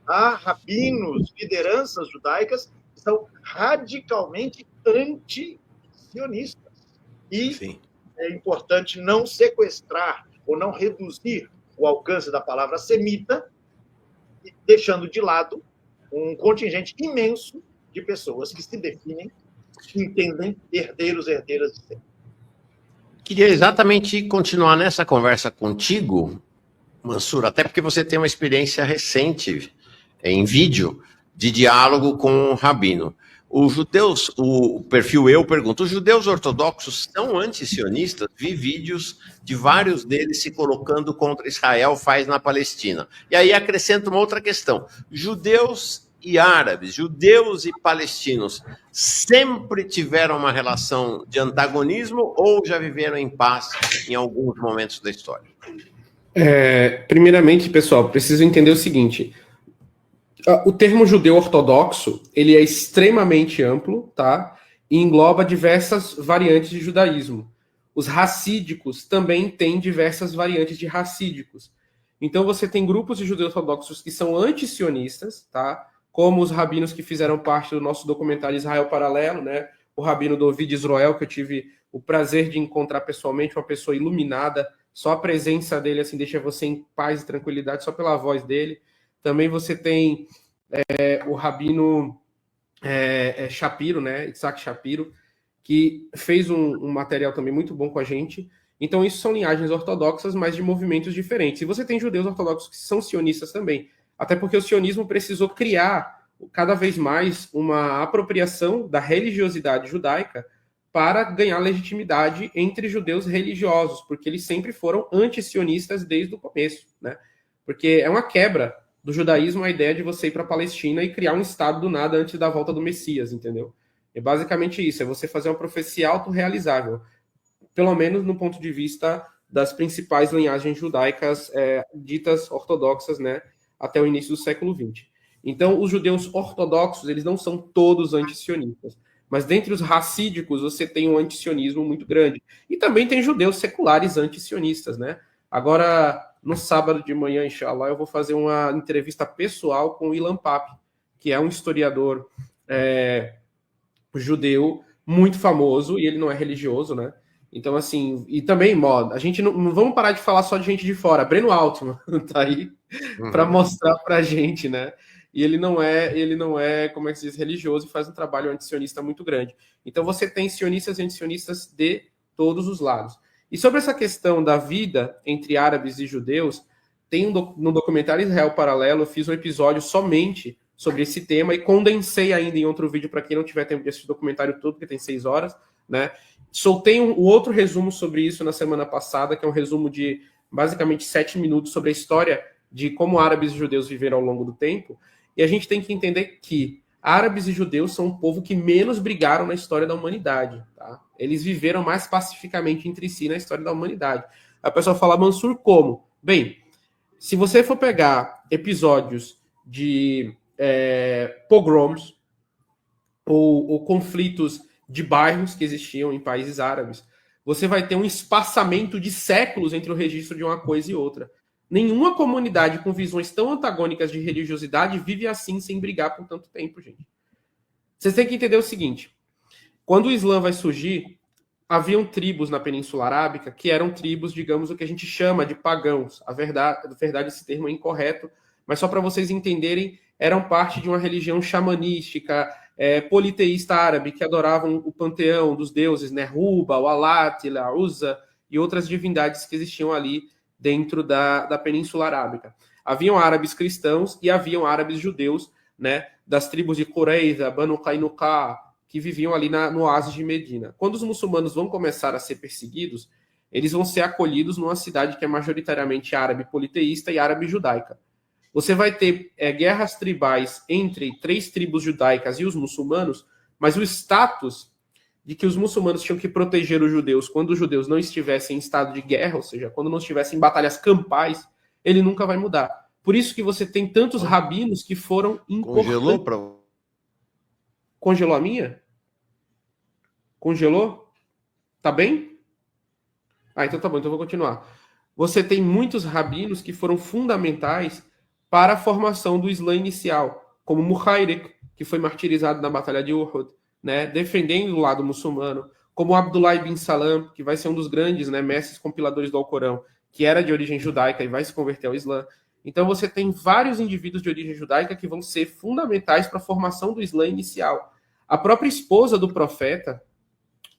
Há rabinos, lideranças judaicas que são radicalmente anti-sionistas. E Sim. É importante não sequestrar ou não reduzir o alcance da palavra semita, deixando de lado um contingente imenso de pessoas que se definem, que entendem herdeiras de Sem. Queria exatamente continuar nessa conversa contigo, Mansur, até porque você tem uma experiência recente em vídeo de diálogo com o rabino. Os judeus, o perfil Eu pergunta, os judeus ortodoxos são anti-sionistas? Vi vídeos de vários deles se colocando contra Israel faz na Palestina. E aí acrescenta uma outra questão. Judeus e árabes, judeus e palestinos, sempre tiveram uma relação de antagonismo ou já viveram em paz em alguns momentos da história? Primeiramente, pessoal, preciso entender o seguinte... O termo judeu ortodoxo, ele é extremamente amplo, tá? E engloba diversas variantes de judaísmo. Os racídicos também têm diversas variantes de racídicos. Então você tem grupos de judeus ortodoxos que são anti-sionistas, tá? Como os rabinos que fizeram parte do nosso documentário Israel Paralelo, né? O rabino Dovid Israel, que eu tive o prazer de encontrar pessoalmente, uma pessoa iluminada, só a presença dele assim deixa você em paz e tranquilidade, só pela voz dele. Também você tem o rabino Shapiro, né, Isaac Shapiro, que fez um material também muito bom com a gente. Então, isso são linhagens ortodoxas, mas de movimentos diferentes. E você tem judeus ortodoxos que são sionistas também. Até porque o sionismo precisou criar cada vez mais uma apropriação da religiosidade judaica para ganhar legitimidade entre judeus religiosos, porque eles sempre foram anti-sionistas desde o começo, né? Porque é uma quebra do judaísmo a ideia de você ir para a Palestina e criar um estado do nada antes da volta do Messias, entendeu? É basicamente isso, é você fazer uma profecia autorrealizável, pelo menos no ponto de vista das principais linhagens judaicas ditas ortodoxas, né, até o início do século XX. Então, os judeus ortodoxos, eles não são todos antisionistas, mas dentre os racídicos você tem um antisionismo muito grande. E também tem judeus seculares antisionistas, né? Agora, no sábado de manhã, inshallah, eu vou fazer uma entrevista pessoal com o Ilan Pappé, que é um historiador judeu muito famoso, e ele não é religioso, né? Então, assim, e também, a gente não vamos parar de falar só de gente de fora. Breno Altman tá aí para mostrar pra gente, né? E ele não é, como é que se diz, religioso, e faz um trabalho antisionista muito grande. Então você tem sionistas e antisionistas de todos os lados. E sobre essa questão da vida entre árabes e judeus, tem no documentário Israel Paralelo, eu fiz um episódio somente sobre esse tema e condensei ainda em outro vídeo para quem não tiver tempo de assistir o documentário todo, porque tem 6 horas, né? Soltei um outro resumo sobre isso na semana passada, que é um resumo de basicamente 7 minutos sobre a história de como árabes e judeus viveram ao longo do tempo. E a gente tem que entender que árabes e judeus são um povo que menos brigaram na história da humanidade. Tá? Eles viveram mais pacificamente entre si na história da humanidade. A pessoa fala, Mansur, como? Bem, se você for pegar episódios de pogroms ou conflitos de bairros que existiam em países árabes, você vai ter um espaçamento de séculos entre o registro de uma coisa e outra. Nenhuma comunidade com visões tão antagônicas de religiosidade vive assim sem brigar por tanto tempo, gente. Vocês têm que entender o seguinte. Quando o Islã vai surgir, haviam tribos na Península Arábica que eram tribos, digamos, o que a gente chama de pagãos. A verdade, esse termo é incorreto, mas só para vocês entenderem, eram parte de uma religião xamanística, politeísta árabe, que adoravam o panteão dos deuses, né? Ruba, o Alat, a Uzza e outras divindades que existiam ali dentro da Península Arábica. Haviam árabes cristãos e haviam árabes judeus, né, das tribos de Qurayza, Banu Qaynuqa, que viviam ali no oásis de Medina. Quando os muçulmanos vão começar a ser perseguidos, eles vão ser acolhidos numa cidade que é majoritariamente árabe politeísta e árabe judaica. Você vai ter guerras tribais entre 3 tribos judaicas e os muçulmanos, mas o status de que os muçulmanos tinham que proteger os judeus quando os judeus não estivessem em estado de guerra, ou seja, quando não estivessem em batalhas campais, ele nunca vai mudar. Por isso que você tem tantos rabinos que foram importantes. Congelou a minha? Congelou? Tá bem? Então tá bom, então eu vou continuar. Você tem muitos rabinos que foram fundamentais para a formação do Islã inicial, como Muhayrek, que foi martirizado na Batalha de Uhud, né, defendendo o lado muçulmano, como Abdullah ibn Salam, que vai ser um dos grandes, né, mestres compiladores do Alcorão, que era de origem judaica e vai se converter ao Islã. Então você tem vários indivíduos de origem judaica que vão ser fundamentais para a formação do Islã inicial. A própria esposa do profeta,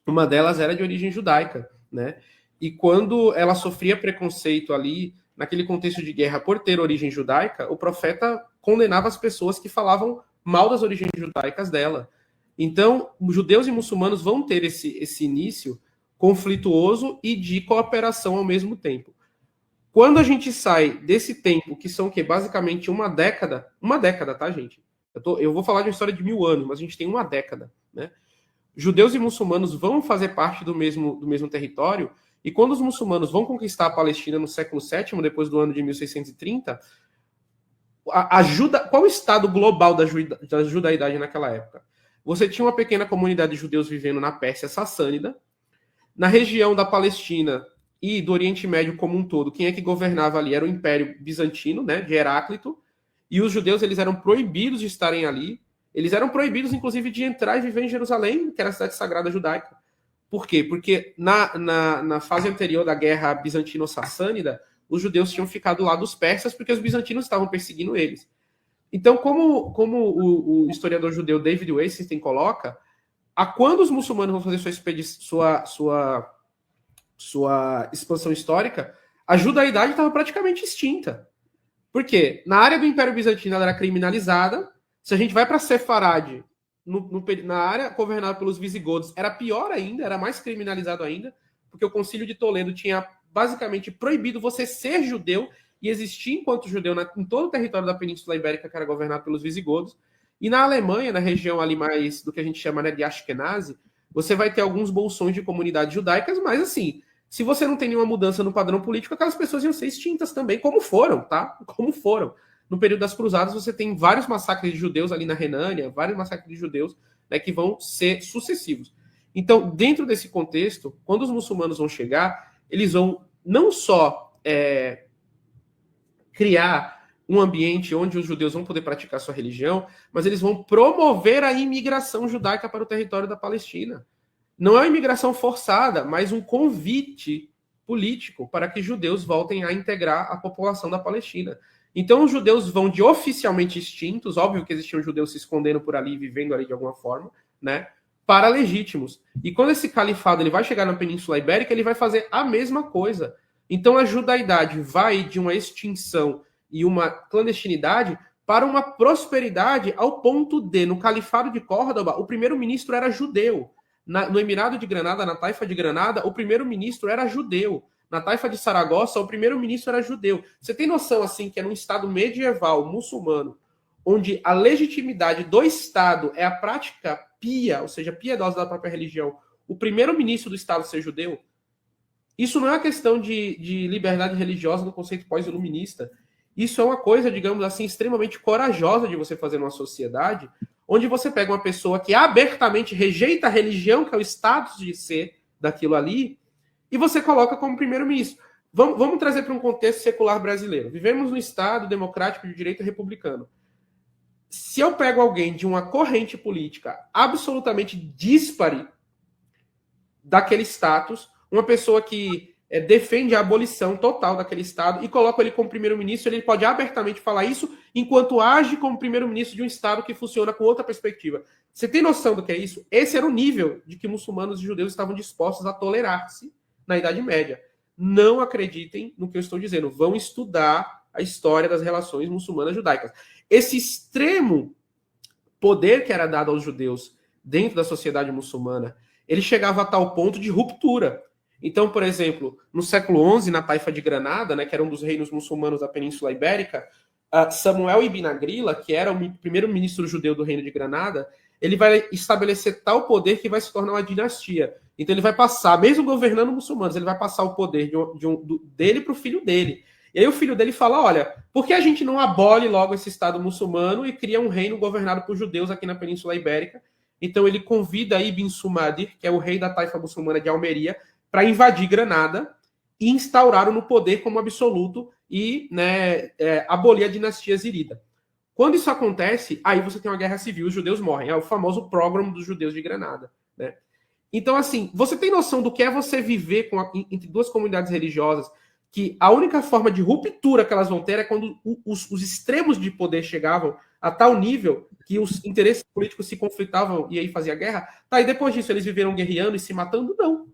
uma delas era de origem judaica, né? E quando ela sofria preconceito ali, naquele contexto de guerra por ter origem judaica, o profeta condenava as pessoas que falavam mal das origens judaicas dela. Então, os judeus e muçulmanos vão ter esse início conflituoso e de cooperação ao mesmo tempo. Quando a gente sai desse tempo, que são basicamente uma década, tá, gente? Eu vou falar de uma história de 1000 anos, mas a gente tem uma década, né? Judeus e muçulmanos vão fazer parte do mesmo território, e quando os muçulmanos vão conquistar a Palestina no século VII, depois do ano de 1630, qual o estado global da judaidade naquela época? Você tinha uma pequena comunidade de judeus vivendo na Pérsia Sassânida. Na região da Palestina e do Oriente Médio como um todo, quem é que governava ali era o Império Bizantino, né, de Heráclito, e os judeus eles eram proibidos de estarem ali. Eles eram proibidos, inclusive, de entrar e viver em Jerusalém, que era a cidade sagrada judaica. Por quê? Porque na fase anterior da guerra bizantino-sassânida, os judeus tinham ficado lá dos persas porque os bizantinos estavam perseguindo eles. Então, como o historiador judeu David Weisstein coloca, quando os muçulmanos vão fazer sua expansão histórica, a judaidade estava praticamente extinta. Por quê? Na área do Império Bizantino ela era criminalizada. Se a gente vai para Sefarad, na área governada pelos visigodos, era pior ainda, era mais criminalizado ainda, porque o Concílio de Toledo tinha basicamente proibido você ser judeu e existia enquanto judeu em todo o território da Península Ibérica, que era governado pelos visigodos. E na Alemanha, na região ali mais do que a gente chama, né, de Ashkenazi, você vai ter alguns bolsões de comunidades judaicas, mas assim, se você não tem nenhuma mudança no padrão político, aquelas pessoas iam ser extintas também, como foram, tá? Como foram. No período das Cruzadas, você tem vários massacres de judeus ali na Renânia, vários massacres de judeus, né, que vão ser sucessivos. Então, dentro desse contexto, quando os muçulmanos vão chegar, eles vão não só criar um ambiente onde os judeus vão poder praticar sua religião, mas eles vão promover a imigração judaica para o território da Palestina. Não é uma imigração forçada, mas um convite político para que judeus voltem a integrar a população da Palestina. Então, os judeus vão de oficialmente extintos, óbvio que existiam judeus se escondendo por ali, vivendo ali de alguma forma, né, para legítimos. E quando esse califado ele vai chegar na Península Ibérica, ele vai fazer a mesma coisa. Então, a judaidade vai de uma extinção e uma clandestinidade para uma prosperidade ao ponto de, no Califado de Córdoba, o primeiro-ministro era judeu. No Emirado de Granada, na Taifa de Granada, o primeiro-ministro era judeu. Na Taifa de Saragossa, o primeiro-ministro era judeu. Você tem noção, assim, que é num estado medieval, muçulmano, onde a legitimidade do Estado é a prática pia, ou seja, piedosa da própria religião, o primeiro-ministro do Estado ser judeu? Isso não é uma questão de liberdade religiosa no conceito pós-iluminista. Isso é uma coisa, digamos assim, extremamente corajosa de você fazer numa sociedade onde você pega uma pessoa que abertamente rejeita a religião, que é o status de ser daquilo ali, e você coloca como primeiro-ministro. Vamos trazer para um contexto secular brasileiro. Vivemos num Estado democrático de direito republicano. Se eu pego alguém de uma corrente política absolutamente díspare daquele status, uma pessoa que defende a abolição total daquele Estado e coloco ele como primeiro-ministro, ele pode abertamente falar isso enquanto age como primeiro-ministro de um Estado que funciona com outra perspectiva. Você tem noção do que é isso? Esse era o nível de que muçulmanos e judeus estavam dispostos a tolerar-se na Idade Média. Não acreditem no que eu estou dizendo. Vão estudar a história das relações muçulmanas judaicas. Esse extremo poder que era dado aos judeus dentro da sociedade muçulmana, ele chegava a tal ponto de ruptura. Então, por exemplo, no século XI, na Taifa de Granada, né, que era um dos reinos muçulmanos da Península Ibérica, Samuel ibn Agrila, que era o primeiro-ministro judeu do reino de Granada, ele vai estabelecer tal poder que vai se tornar uma dinastia. Então ele vai passar, mesmo governando muçulmanos, ele vai passar o poder dele para o filho dele. E aí o filho dele fala, olha, por que a gente não abole logo esse Estado muçulmano e cria um reino governado por judeus aqui na Península Ibérica? Então ele convida Ibn Sumadir, que é o rei da taifa muçulmana de Almeria, para invadir Granada e instauraram no poder como absoluto e, né, abolir a dinastia zirida. Quando isso acontece, aí você tem uma guerra civil, os judeus morrem. É o famoso pogrom dos judeus de Granada, né? Então, assim, você tem noção do que é você viver entre duas comunidades religiosas, que a única forma de ruptura que elas vão ter é quando os extremos de poder chegavam a tal nível que os interesses políticos se conflitavam e aí fazia guerra? Tá, e depois disso eles viveram guerreando e se matando? Não.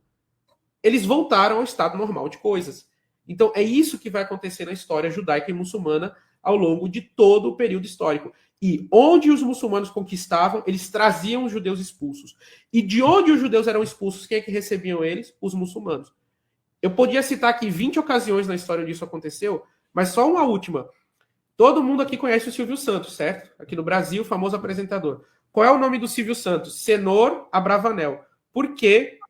Eles voltaram ao estado normal de coisas. Então, é isso que vai acontecer na história judaica e muçulmana ao longo de todo o período histórico. E onde os muçulmanos conquistavam, eles traziam os judeus expulsos. E de onde os judeus eram expulsos, quem é que recebiam eles? Os muçulmanos. Eu podia citar aqui 20 ocasiões na história onde isso aconteceu, mas só uma última. Todo mundo aqui conhece o Silvio Santos, certo? Aqui no Brasil, famoso apresentador. Qual é o nome do Silvio Santos? Senhor Abravanel. Por quê?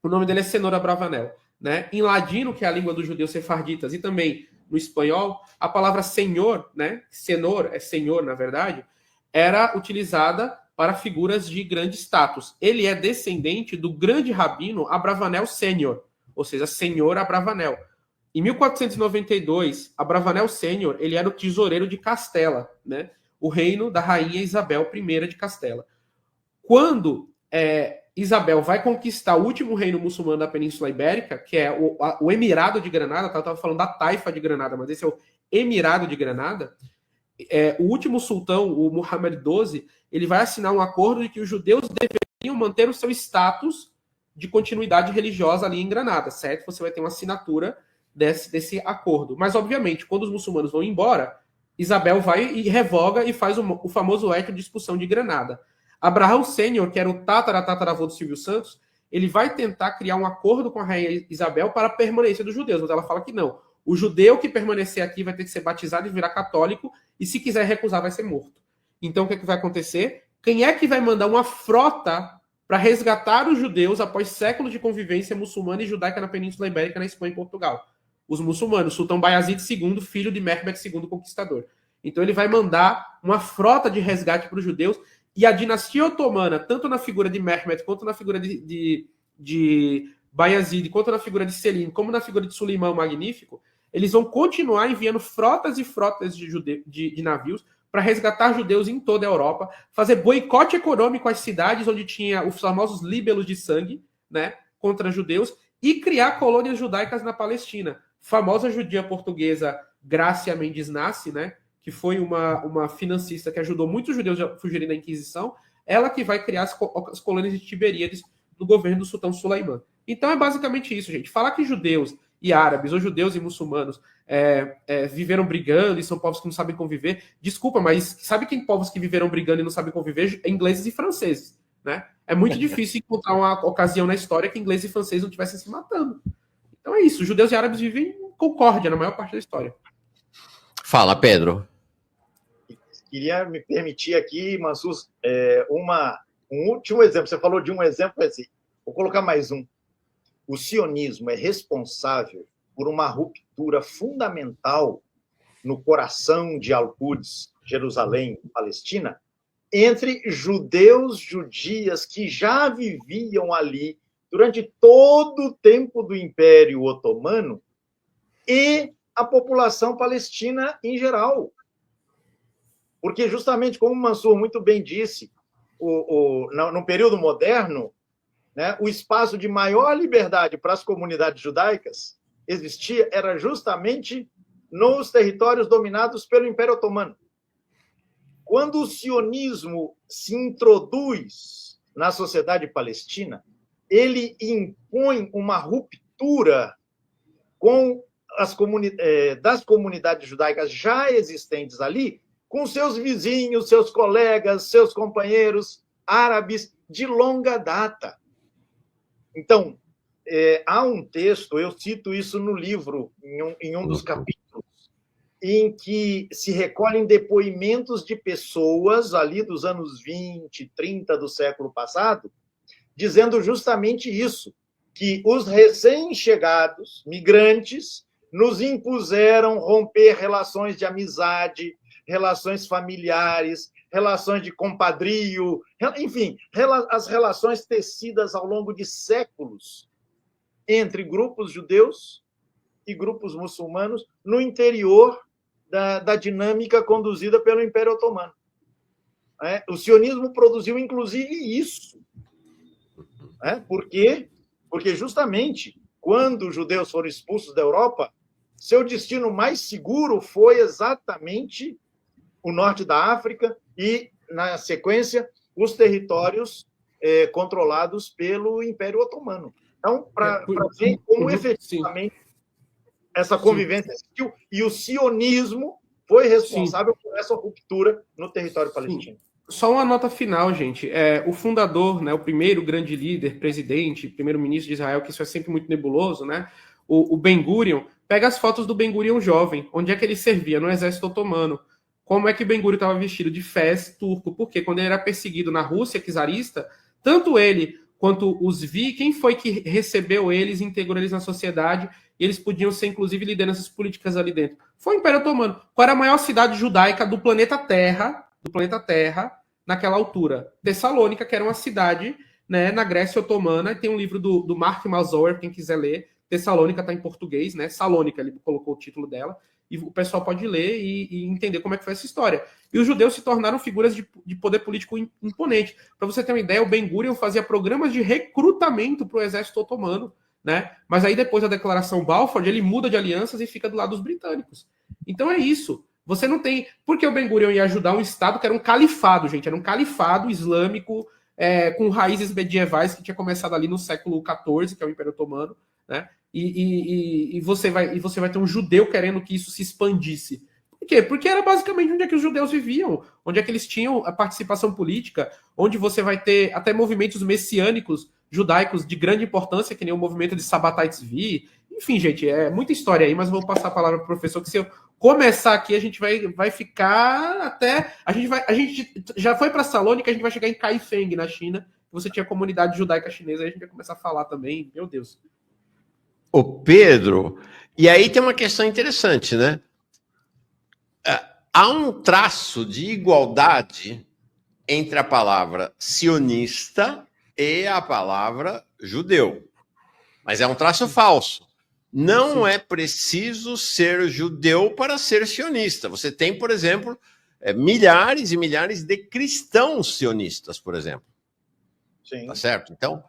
O nome dele é Senhor Abravanel, né? Em ladino, que é a língua dos judeus sefarditas, e também no espanhol, a palavra senhor, né? Senhor é senhor, na verdade, era utilizada para figuras de grande status. Ele é descendente do grande rabino Abravanel Sênior, ou seja, Senhor Abravanel. Em 1492, Abravanel Sênior, ele era o tesoureiro de Castela, né? O reino da rainha Isabel I de Castela. Quando Isabel vai conquistar o último reino muçulmano da Península Ibérica, que é o Emirado de Granada, eu estava falando da Taifa de Granada, mas esse é o Emirado de Granada, o último sultão, o Muhammad XII, ele vai assinar um acordo de que os judeus deveriam manter o seu status de continuidade religiosa ali em Granada, certo? Você vai ter uma assinatura desse acordo. Mas, obviamente, quando os muçulmanos vão embora, Isabel vai e revoga e faz o famoso ato de expulsão de Granada. Abraão Sênior, que era o tataravô do Silvio Santos, ele vai tentar criar um acordo com a rainha Isabel para a permanência dos judeus, mas ela fala que não. o judeu que permanecer aqui vai ter que ser batizado e virar católico, e se quiser recusar vai ser morto. Então o que vai acontecer? Quem é que vai mandar uma frota para resgatar os judeus após séculos de convivência muçulmana e judaica na Península Ibérica, na Espanha e Portugal? Os muçulmanos, Sultão Bayazid II, filho de Mehmed II, conquistador. Então ele vai mandar uma frota de resgate para os judeus, e a dinastia otomana, tanto na figura de Mehmed, quanto na figura de Bayazid, quanto na figura de Selim, como na figura de Suleimão o Magnífico, eles vão continuar enviando frotas e frotas de navios para resgatar judeus em toda a Europa, fazer boicote econômico às cidades onde tinha os famosos líbelos de sangue, né, contra judeus, e criar colônias judaicas na Palestina. Famosa judia portuguesa Grácia Mendes Nassi, né, que foi uma financista que ajudou muitos judeus a fugirem da Inquisição, ela que vai criar as colônias de Tiberíades do governo do sultão Sulaimã. Então é basicamente isso, gente. Falar que judeus e árabes, ou judeus e muçulmanos, viveram brigando e são povos que não sabem conviver, desculpa, mas sabe quem povos que viveram brigando e não sabem conviver? Ingleses e franceses, né? É muito difícil encontrar uma ocasião na história que ingleses e franceses não estivessem se matando. Então é isso, judeus e árabes vivem em concórdia na maior parte da história. Fala, Pedro. Queria me permitir aqui, Mansur, um último exemplo. Você falou de um exemplo, assim, vou colocar mais um. O sionismo é responsável por uma ruptura fundamental no coração de Al-Quds, Jerusalém, Palestina, entre judeus, judias que já viviam ali durante todo o tempo do Império Otomano e a população palestina em geral. Porque, justamente, como o Mansur muito bem disse, no período moderno, né, o espaço de maior liberdade para as comunidades judaicas era justamente nos territórios dominados pelo Império Otomano. Quando o sionismo se introduz na sociedade palestina, ele impõe uma ruptura com das comunidades judaicas já existentes ali, com seus vizinhos, seus colegas, seus companheiros árabes de longa data. Então, há um texto, eu cito isso no livro, em um dos capítulos, em que se recolhem depoimentos de pessoas ali dos anos 20, 30 do século passado, dizendo justamente isso, que os recém-chegados, migrantes, nos impuseram romper relações de amizade, relações familiares, relações de compadrio, enfim, as relações tecidas ao longo de séculos entre grupos judeus e grupos muçulmanos no interior da dinâmica conduzida pelo Império Otomano. O sionismo produziu, inclusive, isso. Por quê? Porque, justamente, quando os judeus foram expulsos da Europa, seu destino mais seguro foi exatamente o norte da África e, na sequência, os territórios controlados pelo Império Otomano. Então, para ver como efetivamente essa convivência existiu, e o sionismo foi responsável por essa ruptura no território palestino. Só uma nota final, gente. O fundador, né, o primeiro grande líder, presidente, primeiro-ministro de Israel, que isso é sempre muito nebuloso, né, o Ben-Gurion, pega as fotos do Ben-Gurion jovem, onde é que ele servia? No exército otomano. Como é que Ben-Gurion estava vestido? De fez turco. Porque quando ele era perseguido na Rússia czarista, tanto ele quanto os quem foi que recebeu eles, integrou eles na sociedade, e eles podiam ser, inclusive, lideranças políticas ali dentro? Foi o Império Otomano. Qual era a maior cidade judaica do planeta Terra, naquela altura? Tessalônica, que era uma cidade, né, na Grécia Otomana. Tem um livro do Mark Mazur, quem quiser ler. Tessalônica está em português, né? Salônica, ele colocou o título dela. E o pessoal pode ler e entender como é que foi essa história. E os judeus se tornaram figuras de poder político imponente. Para você ter uma ideia, o Ben-Gurion fazia programas de recrutamento para o exército otomano, né? Mas aí, depois da declaração Balfour, ele muda de alianças e fica do lado dos britânicos. Então é isso. Você não tem... Porque o Ben-Gurion ia ajudar um Estado que era um califado, gente. Era um califado islâmico com raízes medievais que tinha começado ali no século XIV, que é o Império Otomano, né? E você vai ter um judeu querendo que isso se expandisse. Por quê? Porque era basicamente onde é que os judeus viviam, onde é que eles tinham a participação política, onde você vai ter até movimentos messiânicos judaicos de grande importância, que nem o movimento de Sabbatai Tzvi, Enfim, gente, é muita história aí, mas eu vou passar a palavra para o professor, que se eu começar aqui, a gente vai ficar até... A gente já foi para Salônica, a gente vai chegar em Kaifeng, na China. Você tinha comunidade judaica chinesa, aí a gente vai começar a falar também. Meu Deus. Ô, Pedro, e aí tem uma questão interessante, né? Há um traço de igualdade entre a palavra sionista e a palavra judeu. Mas é um traço falso. Não é preciso ser judeu para ser sionista. Você tem, por exemplo, milhares e milhares de cristãos sionistas, por exemplo. Sim. Tá certo? Então,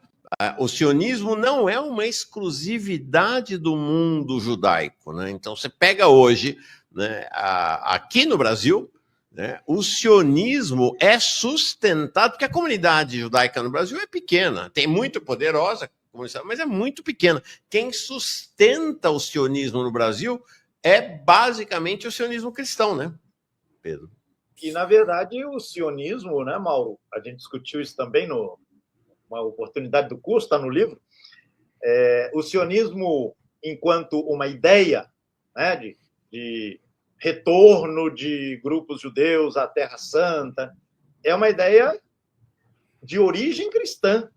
o sionismo não é uma exclusividade do mundo judaico, né? Então, você pega hoje, né, aqui no Brasil, né, o sionismo é sustentado, porque a comunidade judaica no Brasil é pequena, tem muito poderosa, mas é muito pequena. Quem sustenta o sionismo no Brasil é basicamente o sionismo cristão, né, Pedro? E, na verdade, o sionismo, né, Mauro? A gente discutiu isso também numa oportunidade do curso, está no livro. O sionismo, enquanto uma ideia, né, de retorno de grupos judeus à Terra Santa, é uma ideia de origem cristã.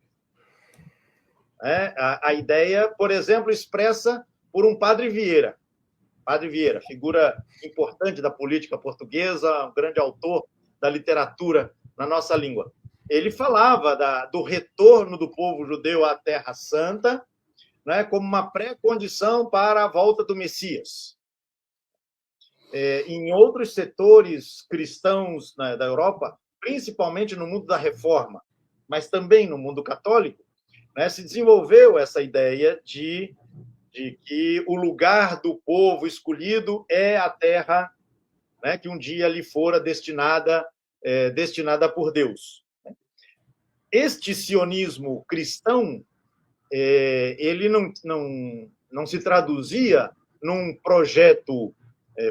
A ideia, por exemplo, expressa por um Padre Vieira. Padre Vieira, figura importante da política portuguesa, um grande autor da literatura na nossa língua. Ele falava do retorno do povo judeu à Terra Santa, né, como uma pré-condição para a volta do Messias. Em outros setores cristãos, né, da Europa, principalmente no mundo da Reforma, mas também no mundo católico, né, se desenvolveu essa ideia de que o lugar do povo escolhido é a terra, né, que um dia lhe fora destinada por Deus. Este sionismo cristão, ele não se traduzia num projeto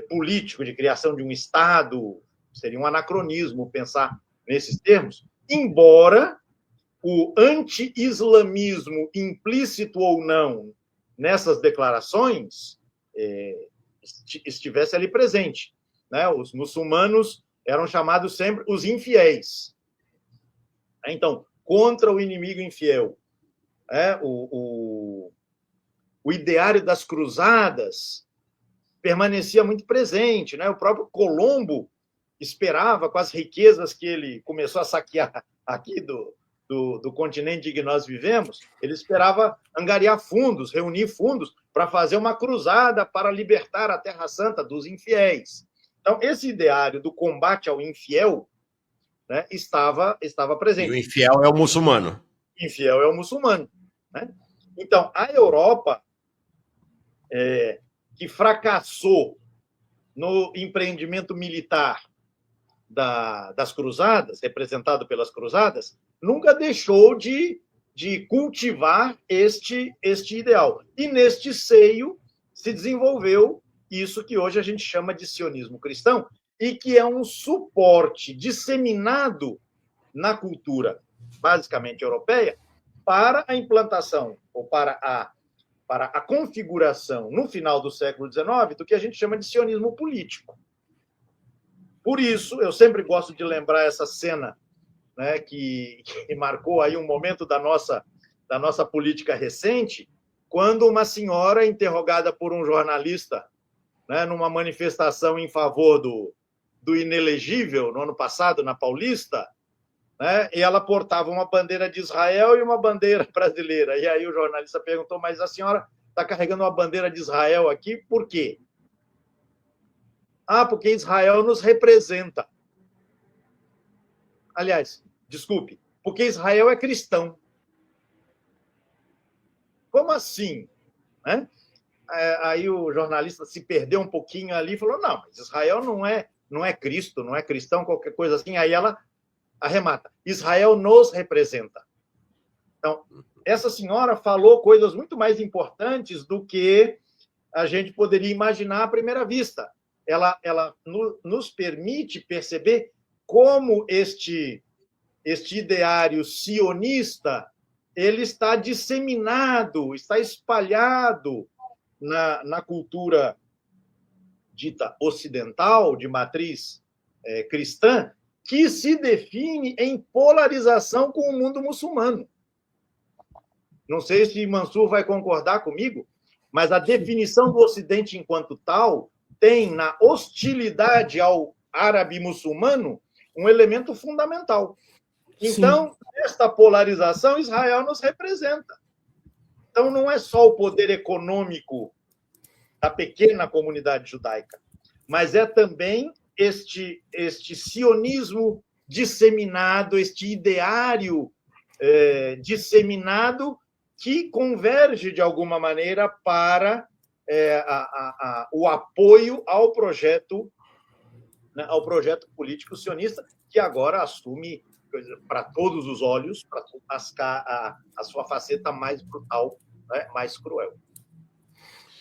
político de criação de um Estado, seria um anacronismo pensar nesses termos, embora o anti-islamismo, implícito ou não, nessas declarações, estivesse ali presente, né? Os muçulmanos eram chamados sempre os infiéis. Então, contra o inimigo infiel. O ideário das cruzadas permanecia muito presente, né? O próprio Colombo esperava, com as riquezas que ele começou a saquear aqui do continente em que nós vivemos, ele esperava angariar fundos, reunir fundos para fazer uma cruzada para libertar a Terra Santa dos infiéis. Então, esse ideário do combate ao infiel, né, estava presente. E o infiel é o muçulmano. Infiel é o muçulmano, né? Então, a Europa, que fracassou no empreendimento militar das cruzadas, representado pelas cruzadas, nunca deixou de cultivar este ideal. E neste seio se desenvolveu isso que hoje a gente chama de sionismo cristão, e que é um suporte disseminado na cultura, basicamente europeia, para a implantação, ou para a configuração, no final do século XIX, do que a gente chama de sionismo político. Por isso, eu sempre gosto de lembrar essa cena, né, que marcou aí um momento da nossa política recente, quando uma senhora interrogada por um jornalista, né, numa manifestação em favor do inelegível, no ano passado, na Paulista, né, e ela portava uma bandeira de Israel e uma bandeira brasileira. E aí o jornalista perguntou, mas a senhora está carregando uma bandeira de Israel aqui, por quê? Porque Israel nos representa. Aliás, desculpe, porque Israel é cristão. Como assim? Né? Aí o jornalista se perdeu um pouquinho ali e falou, não, mas Israel não é Cristo, não é cristão, qualquer coisa assim. Aí ela arremata, Israel nos representa. Então, essa senhora falou coisas muito mais importantes do que a gente poderia imaginar à primeira vista. Ela nos permite perceber como este ideário sionista ele está disseminado, está espalhado na cultura dita ocidental, de matriz cristã, que se define em polarização com o mundo muçulmano. Não sei se Mansur vai concordar comigo, mas a definição do Ocidente enquanto tal tem na hostilidade ao árabe muçulmano um elemento fundamental. Então, esta polarização, Israel nos representa. Então, não é só o poder econômico da pequena comunidade judaica, mas é também este sionismo disseminado, este ideário disseminado que converge, de alguma maneira, para o apoio ao projeto político sionista, que agora assume, para todos os olhos, a sua faceta mais brutal, né, mais cruel.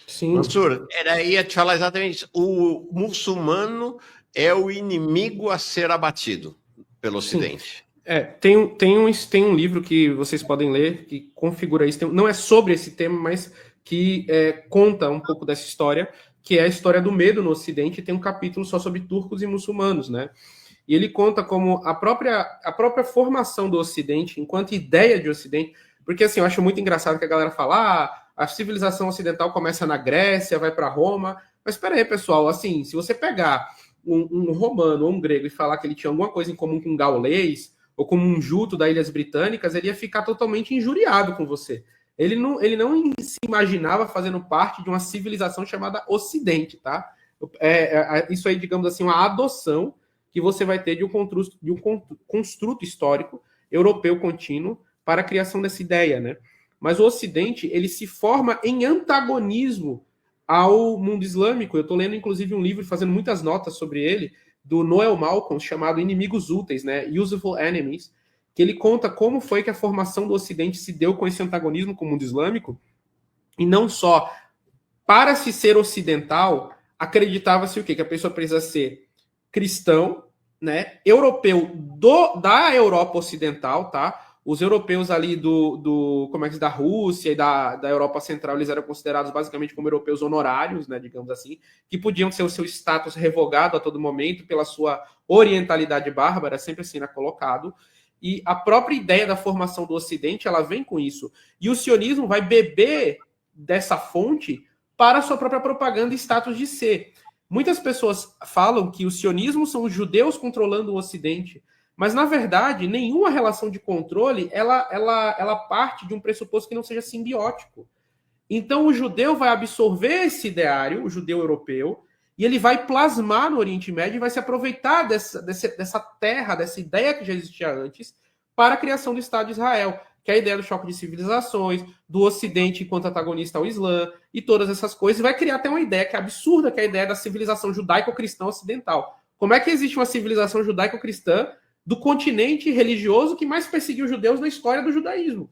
Sim. Mansur, ia te falar exatamente isso. O muçulmano é o inimigo a ser abatido pelo Ocidente. Tem um livro que vocês podem ler que configura isso. Não é sobre esse tema, mas que conta um pouco dessa história, que é a história do medo no Ocidente. Tem um capítulo só sobre turcos e muçulmanos, né? E ele conta como a própria formação do Ocidente, enquanto ideia de Ocidente, porque assim, eu acho muito engraçado que a galera fala, a civilização ocidental começa na Grécia, vai para Roma, mas espera aí, pessoal, assim, se você pegar um romano ou um grego e falar que ele tinha alguma coisa em comum com um gaulês, ou com um juto das Ilhas Britânicas, ele ia ficar totalmente injuriado com você. Ele não se imaginava fazendo parte de uma civilização chamada Ocidente, tá? Isso aí, digamos assim, uma adoção que você vai ter de um construto histórico europeu contínuo para a criação dessa ideia, né? Mas o Ocidente, ele se forma em antagonismo ao mundo islâmico. Eu estou lendo, inclusive, um livro, fazendo muitas notas sobre ele, do Noel Malcolm, chamado Inimigos Úteis, né? Useful Enemies, que ele conta como foi que a formação do Ocidente se deu com esse antagonismo com o mundo islâmico, e não só para se ser ocidental, acreditava-se o quê? Que a pessoa precisa ser cristão, né? Europeu da Europa Ocidental, tá? Os europeus ali da Rússia e da Europa Central, eles eram considerados basicamente como europeus honorários, né, digamos assim, que podiam ter o seu status revogado a todo momento pela sua orientalidade bárbara, sempre assim era colocado. E a própria ideia da formação do Ocidente, ela vem com isso. E o sionismo vai beber dessa fonte para a sua própria propaganda e status de ser. Muitas pessoas falam que o sionismo são os judeus controlando o Ocidente, mas, na verdade, nenhuma relação de controle ela parte de um pressuposto que não seja simbiótico. Então, o judeu vai absorver esse ideário, o judeu europeu, e ele vai plasmar no Oriente Médio e vai se aproveitar dessa terra, dessa ideia que já existia antes, para a criação do Estado de Israel, que é a ideia do choque de civilizações, do Ocidente enquanto antagonista ao Islã, e todas essas coisas, e vai criar até uma ideia que é absurda, que é a ideia da civilização judaico-cristã ocidental. Como é que existe uma civilização judaico-cristã do continente religioso que mais perseguiu os judeus na história do judaísmo?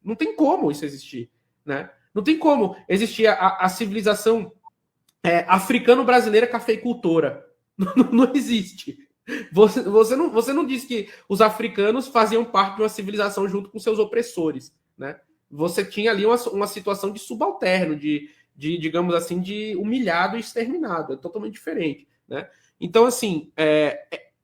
Não tem como isso existir, né? Não tem como existir a civilização africano-brasileira cafeicultora. Não existe. Você não diz que os africanos faziam parte de uma civilização junto com seus opressores, né? Você tinha ali uma situação de subalterno, de digamos assim, de humilhado e exterminado. É totalmente diferente, né? Então, assim,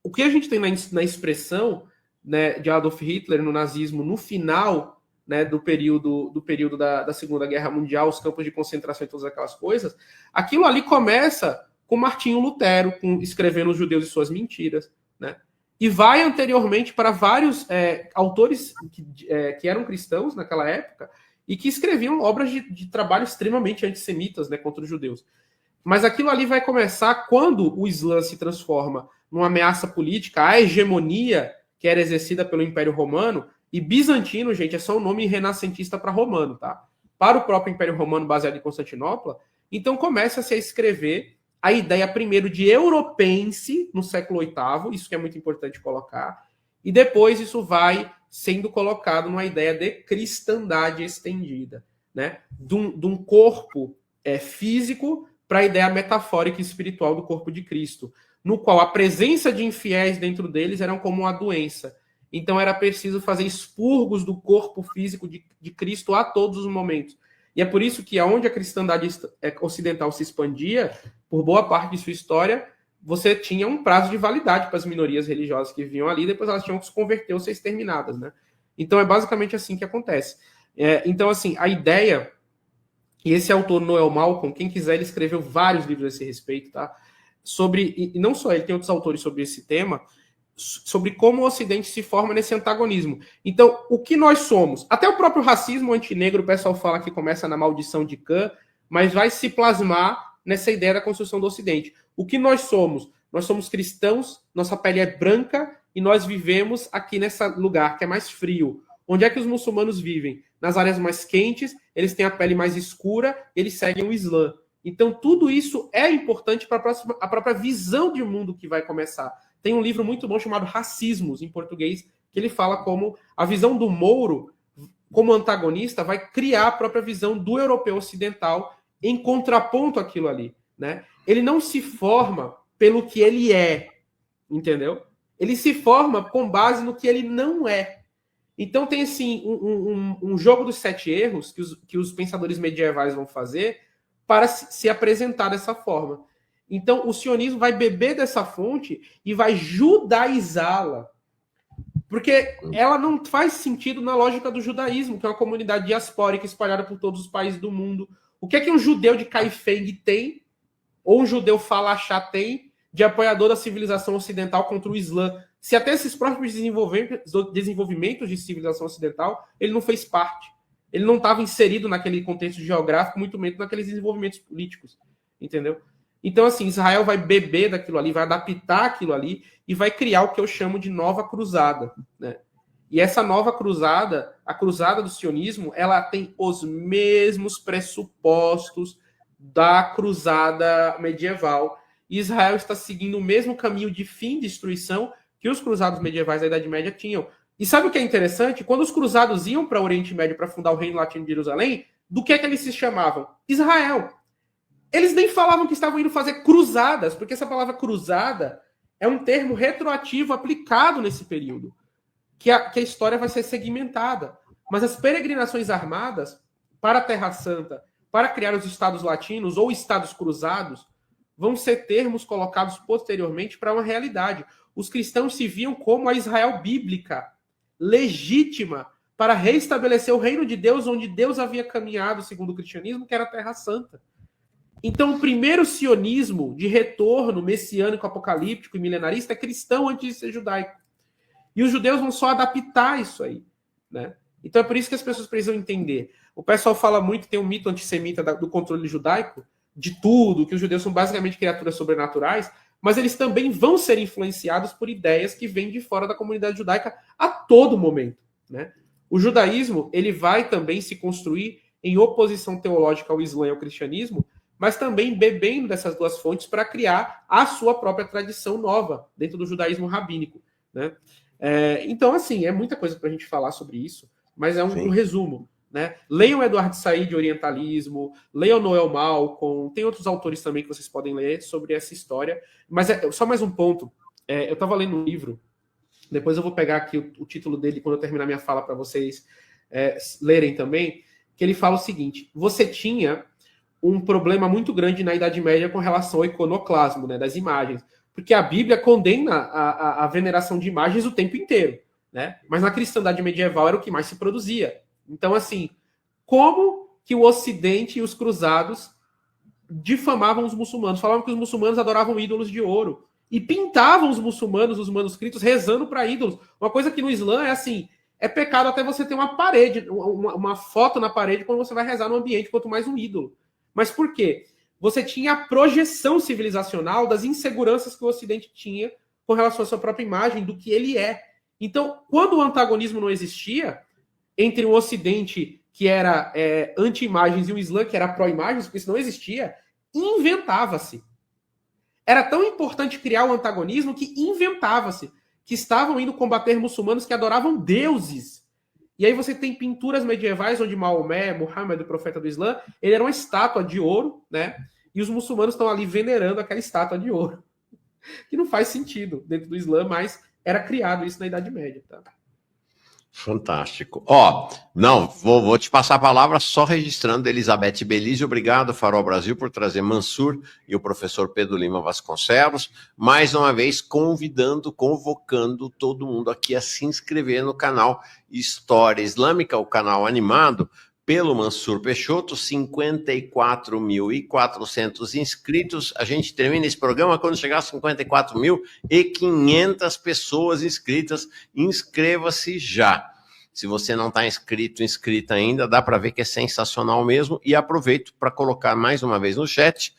o que a gente tem na expressão, né, de Adolf Hitler no nazismo no final, né, do período da Segunda Guerra Mundial, os campos de concentração e todas aquelas coisas, aquilo ali começa com Martinho Lutero, escrevendo Os Judeus e Suas Mentiras, né? E vai anteriormente para vários autores que eram cristãos naquela época e que escreviam obras de trabalho extremamente antissemitas, né, contra os judeus. Mas aquilo ali vai começar quando o Islã se transforma numa ameaça política à hegemonia que era exercida pelo Império Romano. E bizantino, gente, é só um nome renascentista para romano, tá? Para o próprio Império Romano baseado em Constantinopla. Então começa-se a escrever a ideia primeiro de europense no século VIII, isso que é muito importante colocar, e depois isso vai sendo colocado numa ideia de cristandade estendida, né? De um corpo físico para a ideia metafórica e espiritual do corpo de Cristo, no qual a presença de infiéis dentro deles era como uma doença. Então era preciso fazer expurgos do corpo físico de Cristo a todos os momentos. E é por isso que aonde a cristandade ocidental se expandia, por boa parte de sua história, você tinha um prazo de validade para as minorias religiosas que viviam ali, depois elas tinham que se converter ou ser exterminadas, né? Então é basicamente assim que acontece. Então, assim, a ideia, e esse autor Noel Malcolm, quem quiser, ele escreveu vários livros a esse respeito, tá? E não só ele, tem outros autores sobre esse tema, sobre como o Ocidente se forma nesse antagonismo. Então, o que nós somos? Até o próprio racismo antinegro, o pessoal fala que começa na maldição de Cã, mas vai se plasmar nessa ideia da construção do Ocidente. O que nós somos? Nós somos cristãos, nossa pele é branca e nós vivemos aqui nesse lugar que é mais frio. Onde é que os muçulmanos vivem? Nas áreas mais quentes, eles têm a pele mais escura, eles seguem o Islã. Então, tudo isso é importante para a própria visão de mundo que vai começar. Tem um livro muito bom chamado Racismos, em português, que ele fala como a visão do Mouro, como antagonista, vai criar a própria visão do europeu ocidental em contraponto àquilo ali, né? Ele não se forma pelo que ele é, entendeu? Ele se forma com base no que ele não é. Então tem, assim, um jogo dos 7 erros que os pensadores medievais vão fazer para se apresentar dessa forma. Então, o sionismo vai beber dessa fonte e vai judaizá-la. Porque ela não faz sentido na lógica do judaísmo, que é uma comunidade diaspórica espalhada por todos os países do mundo. O que é que um judeu de Kaifeng tem, ou um judeu Falachá tem, de apoiador da civilização ocidental contra o Islã? Se até esses próprios desenvolvimentos de civilização ocidental, ele não fez parte. Ele não estava inserido naquele contexto geográfico, muito menos naqueles desenvolvimentos políticos. Entendeu? Então, assim, Israel vai beber daquilo ali, vai adaptar aquilo ali e vai criar o que eu chamo de nova cruzada, né? E essa nova cruzada, a cruzada do sionismo, ela tem os mesmos pressupostos da cruzada medieval. E Israel está seguindo o mesmo caminho de fim e destruição que os cruzados medievais da Idade Média tinham. E sabe o que é interessante? Quando os cruzados iam para o Oriente Médio para fundar o Reino Latino de Jerusalém, do que é que eles se chamavam? Israel. Eles nem falavam que estavam indo fazer cruzadas, porque essa palavra cruzada é um termo retroativo aplicado nesse período, que a história vai ser segmentada. Mas as peregrinações armadas para a Terra Santa, para criar os estados latinos ou estados cruzados, vão ser termos colocados posteriormente para uma realidade. Os cristãos se viam como a Israel bíblica, legítima, para restabelecer o reino de Deus, onde Deus havia caminhado, segundo o cristianismo, que era a Terra Santa. Então, o primeiro sionismo de retorno messiânico, apocalíptico e milenarista é cristão antes de ser judaico. E os judeus vão só adaptar isso aí, né? Então é por isso que as pessoas precisam entender. O pessoal fala muito, tem um mito antissemita do controle judaico, de tudo, que os judeus são basicamente criaturas sobrenaturais, mas eles também vão ser influenciados por ideias que vêm de fora da comunidade judaica a todo momento, né? O judaísmo, ele vai também se construir em oposição teológica ao Islã e ao cristianismo, mas também bebendo dessas duas fontes para criar a sua própria tradição nova dentro do judaísmo rabínico, né? Então, assim, é muita coisa para a gente falar sobre isso, mas é um resumo, né? Leiam Eduardo Said de Orientalismo, leiam Noel Malcolm, tem outros autores também que vocês podem ler sobre essa história, mas só mais um ponto. Eu estava lendo um livro, depois eu vou pegar aqui o título dele quando eu terminar minha fala para vocês lerem também, que ele fala o seguinte: você tinha um problema muito grande na Idade Média com relação ao iconoclasmo, né, das imagens, porque a Bíblia condena a veneração de imagens o tempo inteiro, né? Mas na cristandade medieval era o que mais se produzia. Então, assim, como que o Ocidente e os cruzados difamavam os muçulmanos? Falavam que os muçulmanos adoravam ídolos de ouro e pintavam os muçulmanos, os manuscritos, rezando para ídolos. Uma coisa que no Islã é assim, é pecado até você ter uma parede, uma foto na parede quando você vai rezar no ambiente, quanto mais um ídolo. Mas por quê? Você tinha a projeção civilizacional das inseguranças que o Ocidente tinha com relação à sua própria imagem, do que ele é. Então, quando o antagonismo não existia entre o Ocidente, que era anti-imagens, e o Islã, que era pró-imagens, porque isso não existia, inventava-se. Era tão importante criar o antagonismo que inventava-se, que estavam indo combater muçulmanos que adoravam deuses. E aí você tem pinturas medievais onde Maomé, Muhammad, o profeta do Islã, ele era uma estátua de ouro, né? E os muçulmanos estão ali venerando aquela estátua de ouro. Que não faz sentido dentro do Islã, mas era criado isso na Idade Média, tá? Fantástico. Ó, não, vou te passar a palavra só registrando. Elizabeth Belize, obrigado, Farol Brasil, por trazer Mansur e o professor Pedro Lima Vasconcelos. Mais uma vez, convocando todo mundo aqui a se inscrever no canal História Islâmica, o canal animado pelo Mansur Peixoto, 54.400 inscritos. A gente termina esse programa quando chegar a 54.500 pessoas inscritas. Inscreva-se já. Se você não está inscrita ainda, dá para ver que é sensacional mesmo. E aproveito para colocar mais uma vez no chat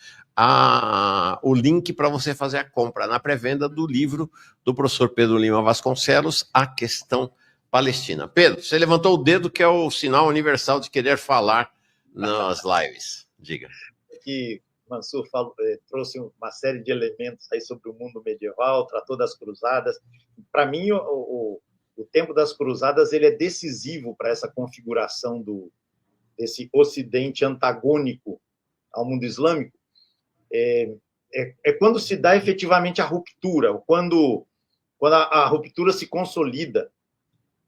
o link para você fazer a compra na pré-venda do livro do professor Pedro Lima Vasconcelos, A Questão Palestina. Pedro, você levantou o dedo, que é o sinal universal de querer falar nas lives. Diga. Que Mansur trouxe uma série de elementos aí sobre o mundo medieval, tratou das cruzadas. Para mim, o tempo das cruzadas ele é decisivo para essa configuração desse Ocidente antagônico ao mundo islâmico. É quando se dá efetivamente a ruptura, quando a ruptura se consolida.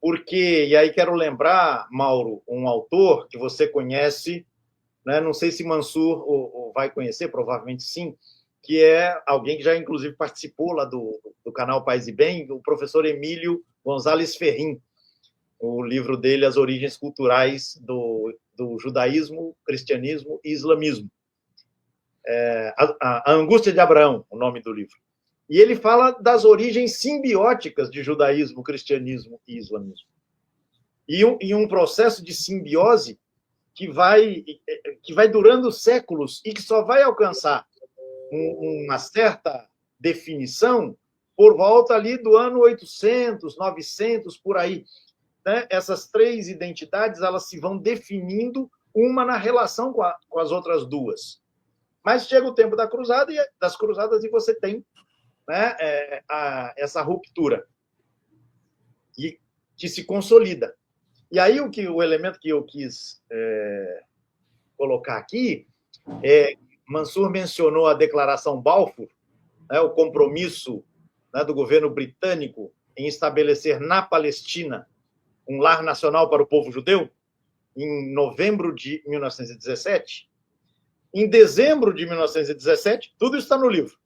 Porque, e aí quero lembrar, Mauro, um autor que você conhece, né? Não sei se Mansur vai conhecer, provavelmente sim, que é alguém que já, inclusive, participou lá do canal Paz e Bem, o professor Emílio Gonzalez Ferrin. O livro dele, As Origens Culturais do Judaísmo, Cristianismo e Islamismo. A Angústia de Abraão, o nome do livro. E ele fala das origens simbióticas de judaísmo, cristianismo e islamismo. E um processo de simbiose que vai durando séculos e que só vai alcançar uma certa definição por volta ali do ano 800, 900, por aí. Né? Essas três identidades elas se vão definindo uma na relação com as outras duas. Mas chega o tempo das cruzadas e você tem, né, essa ruptura e que se consolida. E aí o elemento que eu quis colocar aqui Mansur mencionou a Declaração Balfour, né, o compromisso, né, do governo britânico em estabelecer na Palestina um lar nacional para o povo judeu, em novembro de 1917. Em dezembro de 1917, tudo está no livro.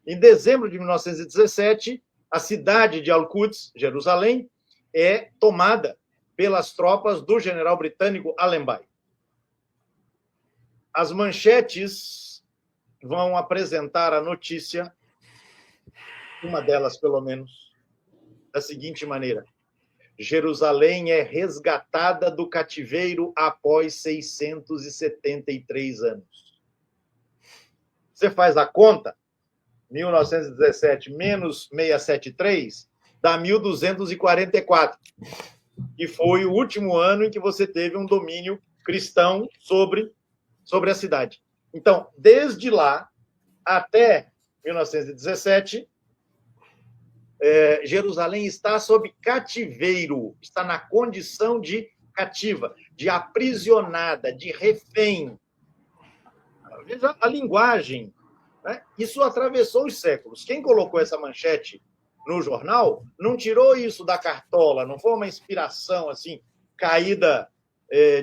Em dezembro de 1917, a cidade de Al-Quds, Jerusalém, é tomada pelas tropas do general britânico Allenby. As manchetes vão apresentar a notícia, uma delas pelo menos, da seguinte maneira: Jerusalém é resgatada do cativeiro após 673 anos. Você faz a conta, 1917 menos 673 dá 1244, que foi o último ano em que você teve um domínio cristão sobre a cidade. Então, desde lá até 1917, Jerusalém está sob cativeiro, está na condição de cativa, de aprisionada, de refém. Veja a linguagem, né? Isso atravessou os séculos. Quem colocou essa manchete no jornal não tirou isso da cartola, não foi uma inspiração assim caída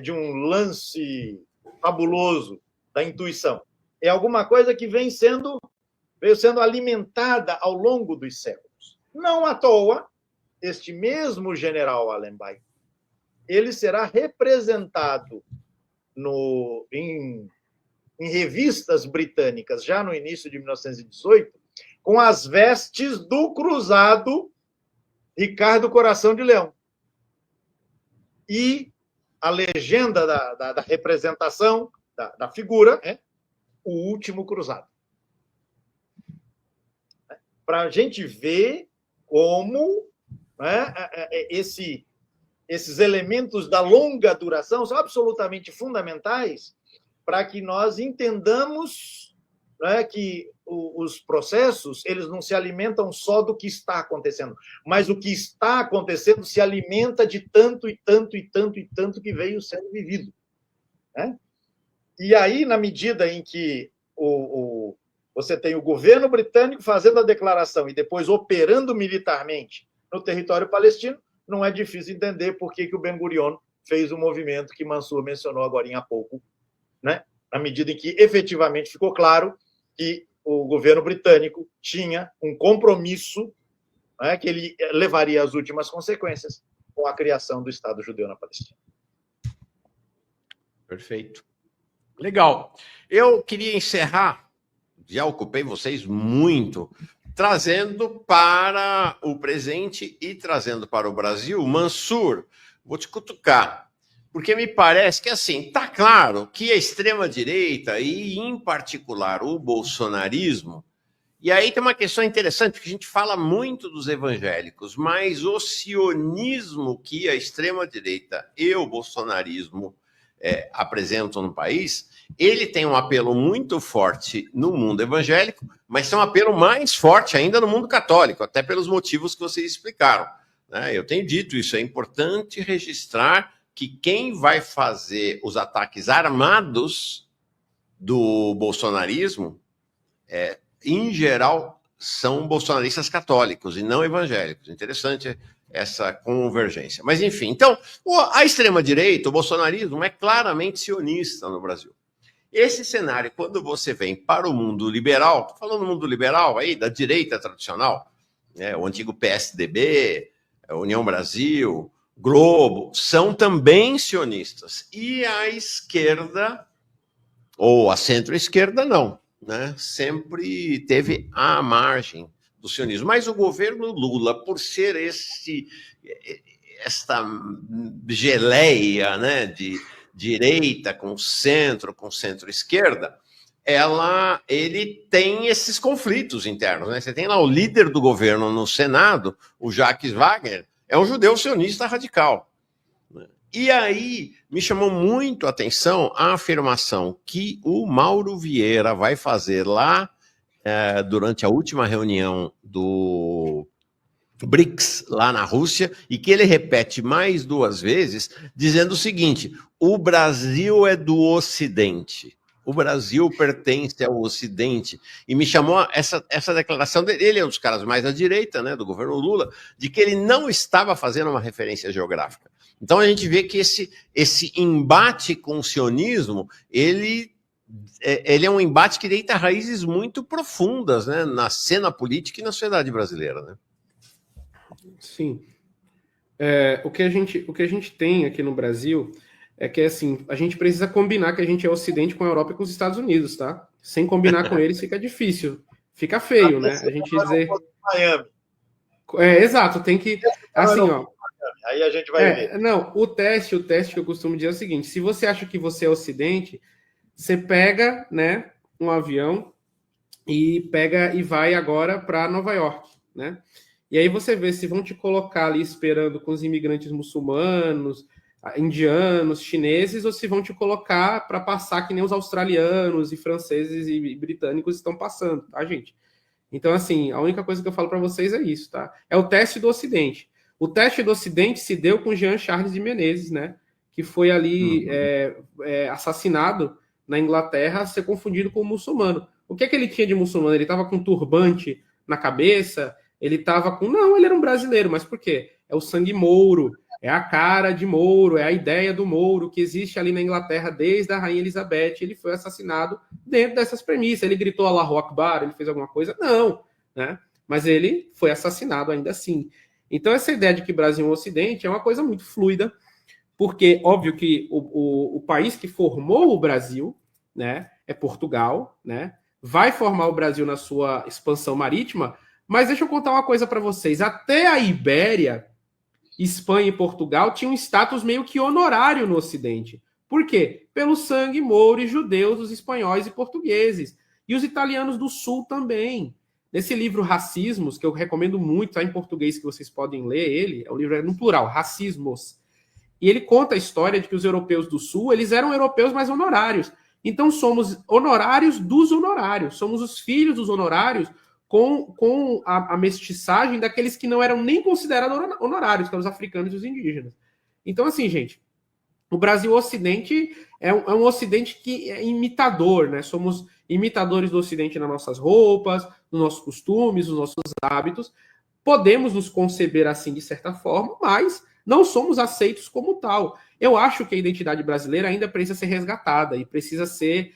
de um lance fabuloso da intuição. É alguma coisa que veio sendo alimentada ao longo dos séculos. Não à toa, este mesmo general Allenby, ele será representado em revistas britânicas, já no início de 1918, com as vestes do cruzado Ricardo Coração de Leão. E a legenda da representação, da figura, é o último cruzado. Para a gente ver como, né, esses elementos da longa duração são absolutamente fundamentais para que nós entendamos, né, que os processos eles não se alimentam só do que está acontecendo, mas o que está acontecendo se alimenta de tanto e tanto e tanto e tanto que veio sendo vivido. Né? E aí, na medida em que você tem o governo britânico fazendo a declaração e depois operando militarmente no território palestino, não é difícil entender por que o Ben-Gurion fez o movimento que Mansur mencionou agora há pouco, né? Na medida em que efetivamente ficou claro que o governo britânico tinha um compromisso, né, que ele levaria às últimas consequências com a criação do Estado judeu na Palestina. Perfeito. Legal. Eu queria encerrar, já ocupei vocês muito, trazendo para o presente e trazendo para o Brasil. Mansur, vou te cutucar, porque me parece que, assim, está claro que a extrema-direita, e em particular o bolsonarismo, e aí tem uma questão interessante, porque a gente fala muito dos evangélicos, mas o sionismo que a extrema-direita e o bolsonarismo apresentam no país, ele tem um apelo muito forte no mundo evangélico, mas tem um apelo mais forte ainda no mundo católico, até pelos motivos que vocês explicaram, né? Eu tenho dito isso, é importante registrar que quem vai fazer os ataques armados do bolsonarismo, em geral, são bolsonaristas católicos e não evangélicos. Interessante essa convergência. Mas, enfim, então, a extrema-direita, o bolsonarismo, é claramente sionista no Brasil. Esse cenário, quando você vem para o mundo liberal, estou falando do mundo liberal aí, da direita tradicional, né, o antigo PSDB, União Brasil, Globo, são também sionistas. E a esquerda, ou a centro-esquerda, não, né? Sempre teve à margem do sionismo. Mas o governo Lula, por ser esta geleia, né, de direita com centro-esquerda, ele tem esses conflitos internos, né? Você tem lá o líder do governo no Senado, o Jacques Wagner, é um judeu sionista radical. E aí me chamou muito a atenção a afirmação que o Mauro Vieira vai fazer lá durante a última reunião do BRICS, lá na Rússia, e que ele repete mais 2 vezes, dizendo o seguinte: o Brasil é do Ocidente. O Brasil pertence ao Ocidente. E me chamou essa declaração dele. Ele é um dos caras mais à direita, né, do governo Lula, de que ele não estava fazendo uma referência geográfica. Então a gente vê que esse embate com o sionismo, ele é um embate que deita raízes muito profundas, né, na cena política e na sociedade brasileira, né? Sim. O que a gente tem aqui no Brasil é que, assim, a gente precisa combinar que a gente é Ocidente com a Europa e com os Estados Unidos, tá? Sem combinar com eles fica difícil. Fica feio, né? A gente dizer... Miami. Exato, tem que... Assim, ó... Aí a gente vai ver. Não, o teste que eu costumo dizer é o seguinte: se você acha que você é Ocidente, você pega, né, um avião e vai agora para Nova York, né? E aí você vê se vão te colocar ali esperando com os imigrantes muçulmanos, indianos, chineses, ou se vão te colocar para passar que nem os australianos e franceses e britânicos estão passando, tá, gente? Então, assim, a única coisa que eu falo para vocês é isso, tá? É o teste do Ocidente. O teste do Ocidente se deu com Jean Charles de Menezes, né? Que foi ali assassinado na Inglaterra, a ser confundido com muçulmano. O que ele tinha de muçulmano? Ele estava com um turbante na cabeça, ele estava com... Não, ele era um brasileiro, mas por quê? É o sangue mouro, é a cara de Mouro, é a ideia do Mouro que existe ali na Inglaterra desde a Rainha Elizabeth. Ele foi assassinado dentro dessas premissas. Ele gritou Allahu Akbar, ele fez alguma coisa? Não, né? Mas ele foi assassinado ainda assim. Então, essa ideia de que Brasil é um Ocidente é uma coisa muito fluida, porque, óbvio que o país que formou o Brasil, né, é Portugal, né, vai formar o Brasil na sua expansão marítima, mas deixa eu contar uma coisa para vocês. Até a Ibéria, Espanha e Portugal tinham um status meio que honorário no Ocidente. Por quê? Pelo sangue mouro e judeu dos espanhóis e portugueses. E os italianos do Sul também. Nesse livro Racismos, que eu recomendo muito, tá em português, que vocês podem ler ele, o livro é no plural, Racismos. E ele conta a história de que os europeus do Sul, eles eram europeus mais honorários. Então somos honorários dos honorários, somos os filhos dos honorários com a mestiçagem daqueles que não eram nem considerados honorários, que eram os africanos e os indígenas. Então, assim, gente, o Brasil Ocidente é um Ocidente que é imitador, né? Somos imitadores do Ocidente nas nossas roupas, nos nossos costumes, nos nossos hábitos, podemos nos conceber assim de certa forma, mas não somos aceitos como tal. Eu acho que a identidade brasileira ainda precisa ser resgatada e precisa ser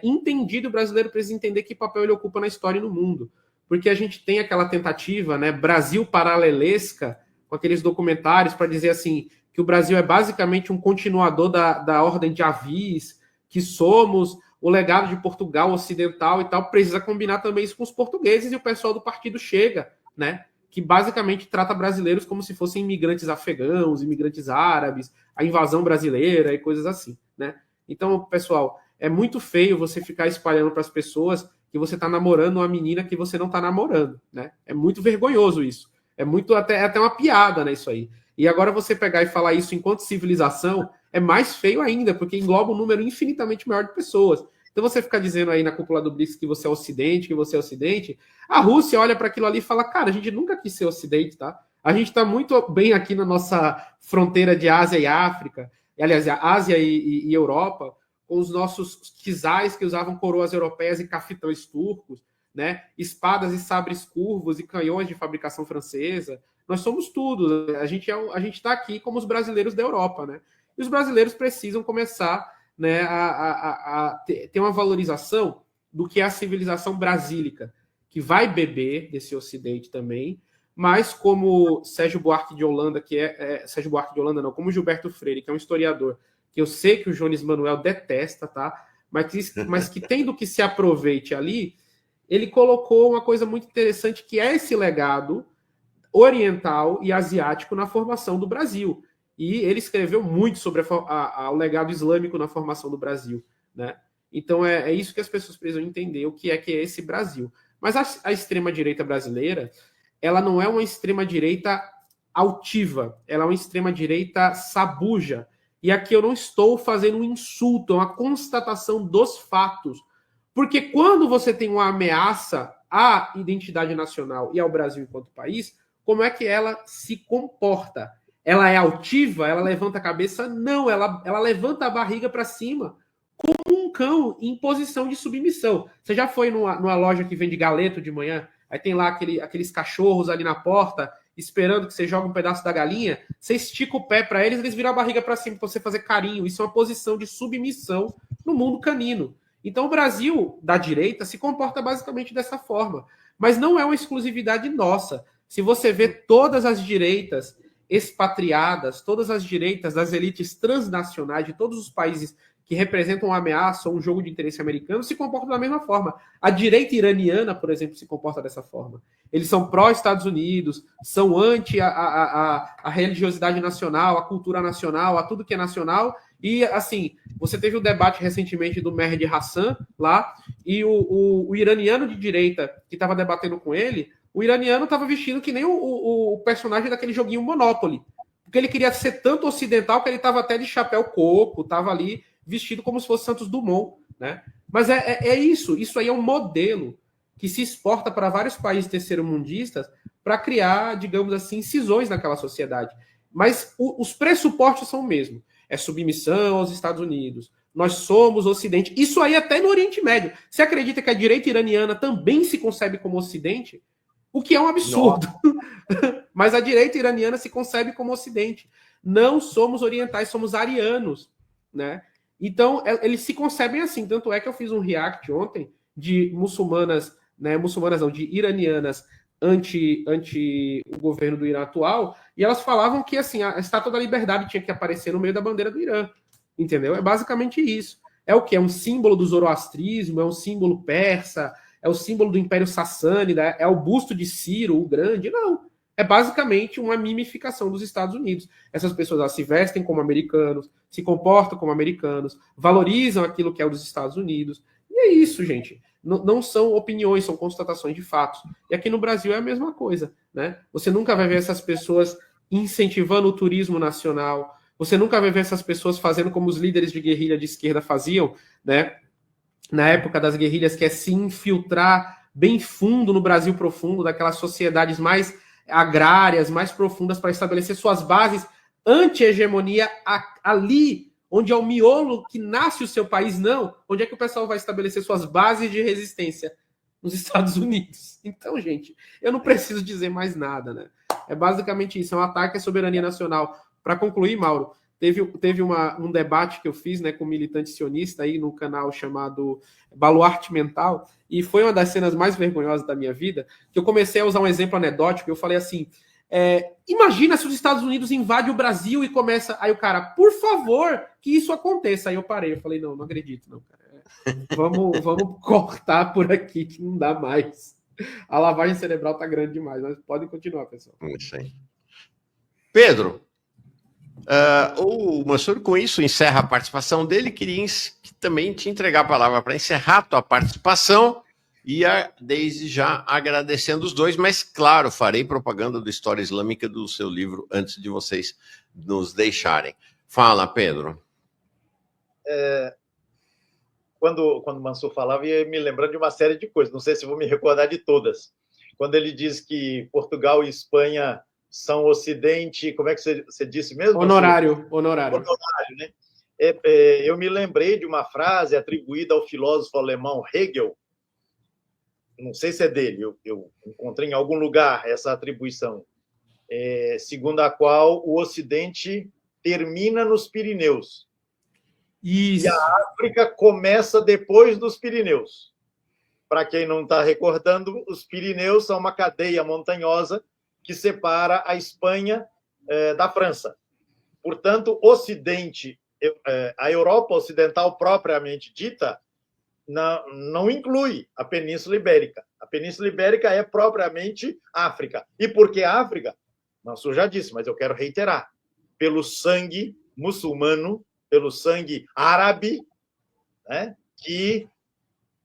entendido. O brasileiro precisa entender que papel ele ocupa na história e no mundo. Porque a gente tem aquela tentativa, né, Brasil paralelesca, com aqueles documentários para dizer assim, que o Brasil é basicamente um continuador da ordem de Avis, que somos o legado de Portugal ocidental e tal. Precisa combinar também isso com os portugueses e o pessoal do partido Chega, né, que basicamente trata brasileiros como se fossem imigrantes afegãos, imigrantes árabes, a invasão brasileira e coisas assim, né? Então, pessoal, é muito feio você ficar espalhando para as pessoas que você está namorando uma menina que você não está namorando, né? É muito vergonhoso isso. É muito até uma piada, né, isso aí. E agora você pegar e falar isso enquanto civilização é mais feio ainda, porque engloba um número infinitamente maior de pessoas. Então você fica dizendo aí na cúpula do BRICS que você é Ocidente, que você é Ocidente. A Rússia olha para aquilo ali e fala, cara, a gente nunca quis ser Ocidente, tá? A gente está muito bem aqui na nossa fronteira de Ásia e África, aliás, Ásia e Europa, com os nossos czars que usavam coroas europeias e cafetões turcos, né? Espadas e sabres curvos e canhões de fabricação francesa. Nós somos tudo. A gente está aqui como os brasileiros da Europa, né? E os brasileiros precisam começar, né, a ter uma valorização do que é a civilização brasílica, que vai beber desse Ocidente também, mas como Sérgio Buarque de Holanda, Sérgio Buarque de Holanda não, como Gilberto Freire, que é um historiador, que eu sei que o Jones Manuel detesta, tá? Mas que tem do que se aproveite ali, ele colocou uma coisa muito interessante, que é esse legado oriental e asiático na formação do Brasil. E ele escreveu muito sobre o legado islâmico na formação do Brasil, né? Então é isso que as pessoas precisam entender, o que é esse Brasil. Mas a extrema-direita brasileira, ela não é uma extrema-direita altiva, ela é uma extrema-direita sabuja. E aqui eu não estou fazendo um insulto, é uma constatação dos fatos. Porque quando você tem uma ameaça à identidade nacional e ao Brasil enquanto país, como é que ela se comporta? Ela é altiva? Ela levanta a cabeça? Não, ela levanta a barriga para cima, como um cão em posição de submissão. Você já foi numa loja que vende galeto de manhã? Aí tem lá aqueles cachorros ali na porta, esperando que você jogue um pedaço da galinha. Você estica o pé para eles viram a barriga para cima para você fazer carinho. Isso é uma posição de submissão no mundo canino. Então o Brasil, da direita, se comporta basicamente dessa forma. Mas não é uma exclusividade nossa. Se você vê todas as direitas expatriadas, todas as direitas das elites transnacionais de todos os países que representam uma ameaça ou um jogo de interesse americano, se comportam da mesma forma. A direita iraniana, por exemplo, se comporta dessa forma. Eles são pró-Estados Unidos, são anti a religiosidade nacional, a cultura nacional, a tudo que é nacional. E, assim, você teve o debate recentemente do Mehdi Hassan lá, e o iraniano de direita que estava debatendo com ele, o iraniano estava vestido que nem o personagem daquele joguinho Monopoly. Porque ele queria ser tanto ocidental que ele estava até de chapéu coco, estava ali vestido como se fosse Santos Dumont, né? Mas isso aí é um modelo que se exporta para vários países terceiro-mundistas para criar, digamos assim, cisões naquela sociedade. Mas os pressupostos são o mesmo. É submissão aos Estados Unidos. Nós somos Ocidente. Isso aí até no Oriente Médio. Você acredita que a direita iraniana também se concebe como Ocidente? O que é um absurdo. Mas a direita iraniana se concebe como Ocidente. Não somos orientais, somos arianos, né? Então, eles se concebem assim. Tanto é que eu fiz um react ontem de muçulmanas, né? Muçulmanas não, de iranianas anti o governo do Irã atual, e elas falavam que assim, a Estátua da Liberdade tinha que aparecer no meio da bandeira do Irã. Entendeu? É basicamente isso. É o que? É um símbolo do zoroastrismo, é um símbolo persa, é o símbolo do Império Sassânida, é o busto de Ciro, o Grande. Não. É basicamente uma mimificação dos Estados Unidos. Essas pessoas elas se vestem como americanos, se comportam como americanos, valorizam aquilo que é dos Estados Unidos. E é isso, gente. Não são opiniões, são constatações de fatos. E aqui no Brasil é a mesma coisa, né? Você nunca vai ver essas pessoas incentivando o turismo nacional. Você nunca vai ver essas pessoas fazendo como os líderes de guerrilha de esquerda faziam, né? Na época das guerrilhas, que é se infiltrar bem fundo no Brasil profundo, daquelas sociedades mais agrárias, mais profundas, para estabelecer suas bases anti-hegemonia ali, onde é o miolo que nasce o seu país, não. Onde é que o pessoal vai estabelecer suas bases de resistência? nos Estados Unidos. Então, gente, eu não preciso dizer mais nada, né? É basicamente isso, é um ataque à soberania nacional. Para concluir, Mauro, teve um debate que eu fiz, né, com um militante sionista aí no canal chamado Baluarte Mental, e foi uma das cenas mais vergonhosas da minha vida, que eu comecei a usar um exemplo anedótico, eu falei assim, imagina se os Estados Unidos invadem o Brasil e começa... Aí o cara, por favor, que isso aconteça. Aí eu parei, eu falei, não acredito, não, cara. Vamos cortar por aqui, que não dá mais. A lavagem cerebral tá grande demais, mas podem continuar, pessoal. Isso aí. Pedro, o Mansur, com isso, encerra a participação dele. Queria também te entregar a palavra para encerrar a tua participação e desde já agradecendo os dois, mas, claro, farei propaganda do História Islâmica do seu livro antes de vocês nos deixarem. Fala, Pedro. Quando o Mansur falava, ia me lembrando de uma série de coisas, não sei se vou me recordar de todas. Quando ele diz que Portugal e Espanha são Ocidente, como é que você disse mesmo? Honorário, né? Eu me lembrei de uma frase atribuída ao filósofo alemão Hegel, não sei se é dele, eu encontrei em algum lugar essa atribuição, segundo a qual o Ocidente termina nos Pirineus. Isso. E a África começa depois dos Pirineus. Para quem não está recordando, os Pirineus são uma cadeia montanhosa que separa a Espanha da França. Portanto, Ocidente, a Europa Ocidental propriamente dita, não inclui a Península Ibérica. A Península Ibérica é propriamente África. E por que África? Mansur já disse, mas eu quero reiterar. Pelo sangue muçulmano, pelo sangue árabe, né, que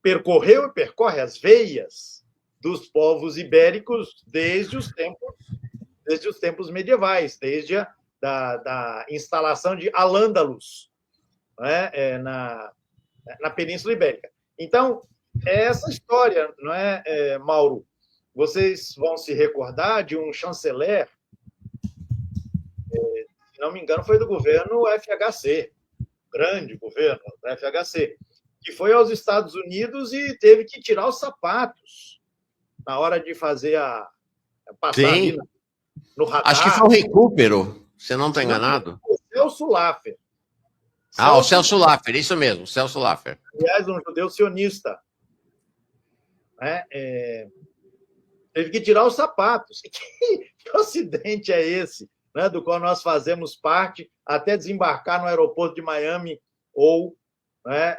percorreu e percorre as veias dos povos ibéricos desde os tempos medievais, desde da instalação de Al-Ándalus, né, na Península Ibérica. Então, é essa história, não é, Mauro? Vocês vão se recordar de um chanceler, se não me engano, foi do governo FHC, grande governo do FHC, que foi aos Estados Unidos e teve que tirar os sapatos na hora de fazer passar ali no radar. Acho que foi um recupero, você não está enganado? O Celso Laffer. O Celso Laffer, isso mesmo, Celso Laffer. Aliás, um judeu sionista. Né? Teve que tirar os sapatos. Que ocidente é esse, né, do qual nós fazemos parte até desembarcar no aeroporto de Miami ou, né,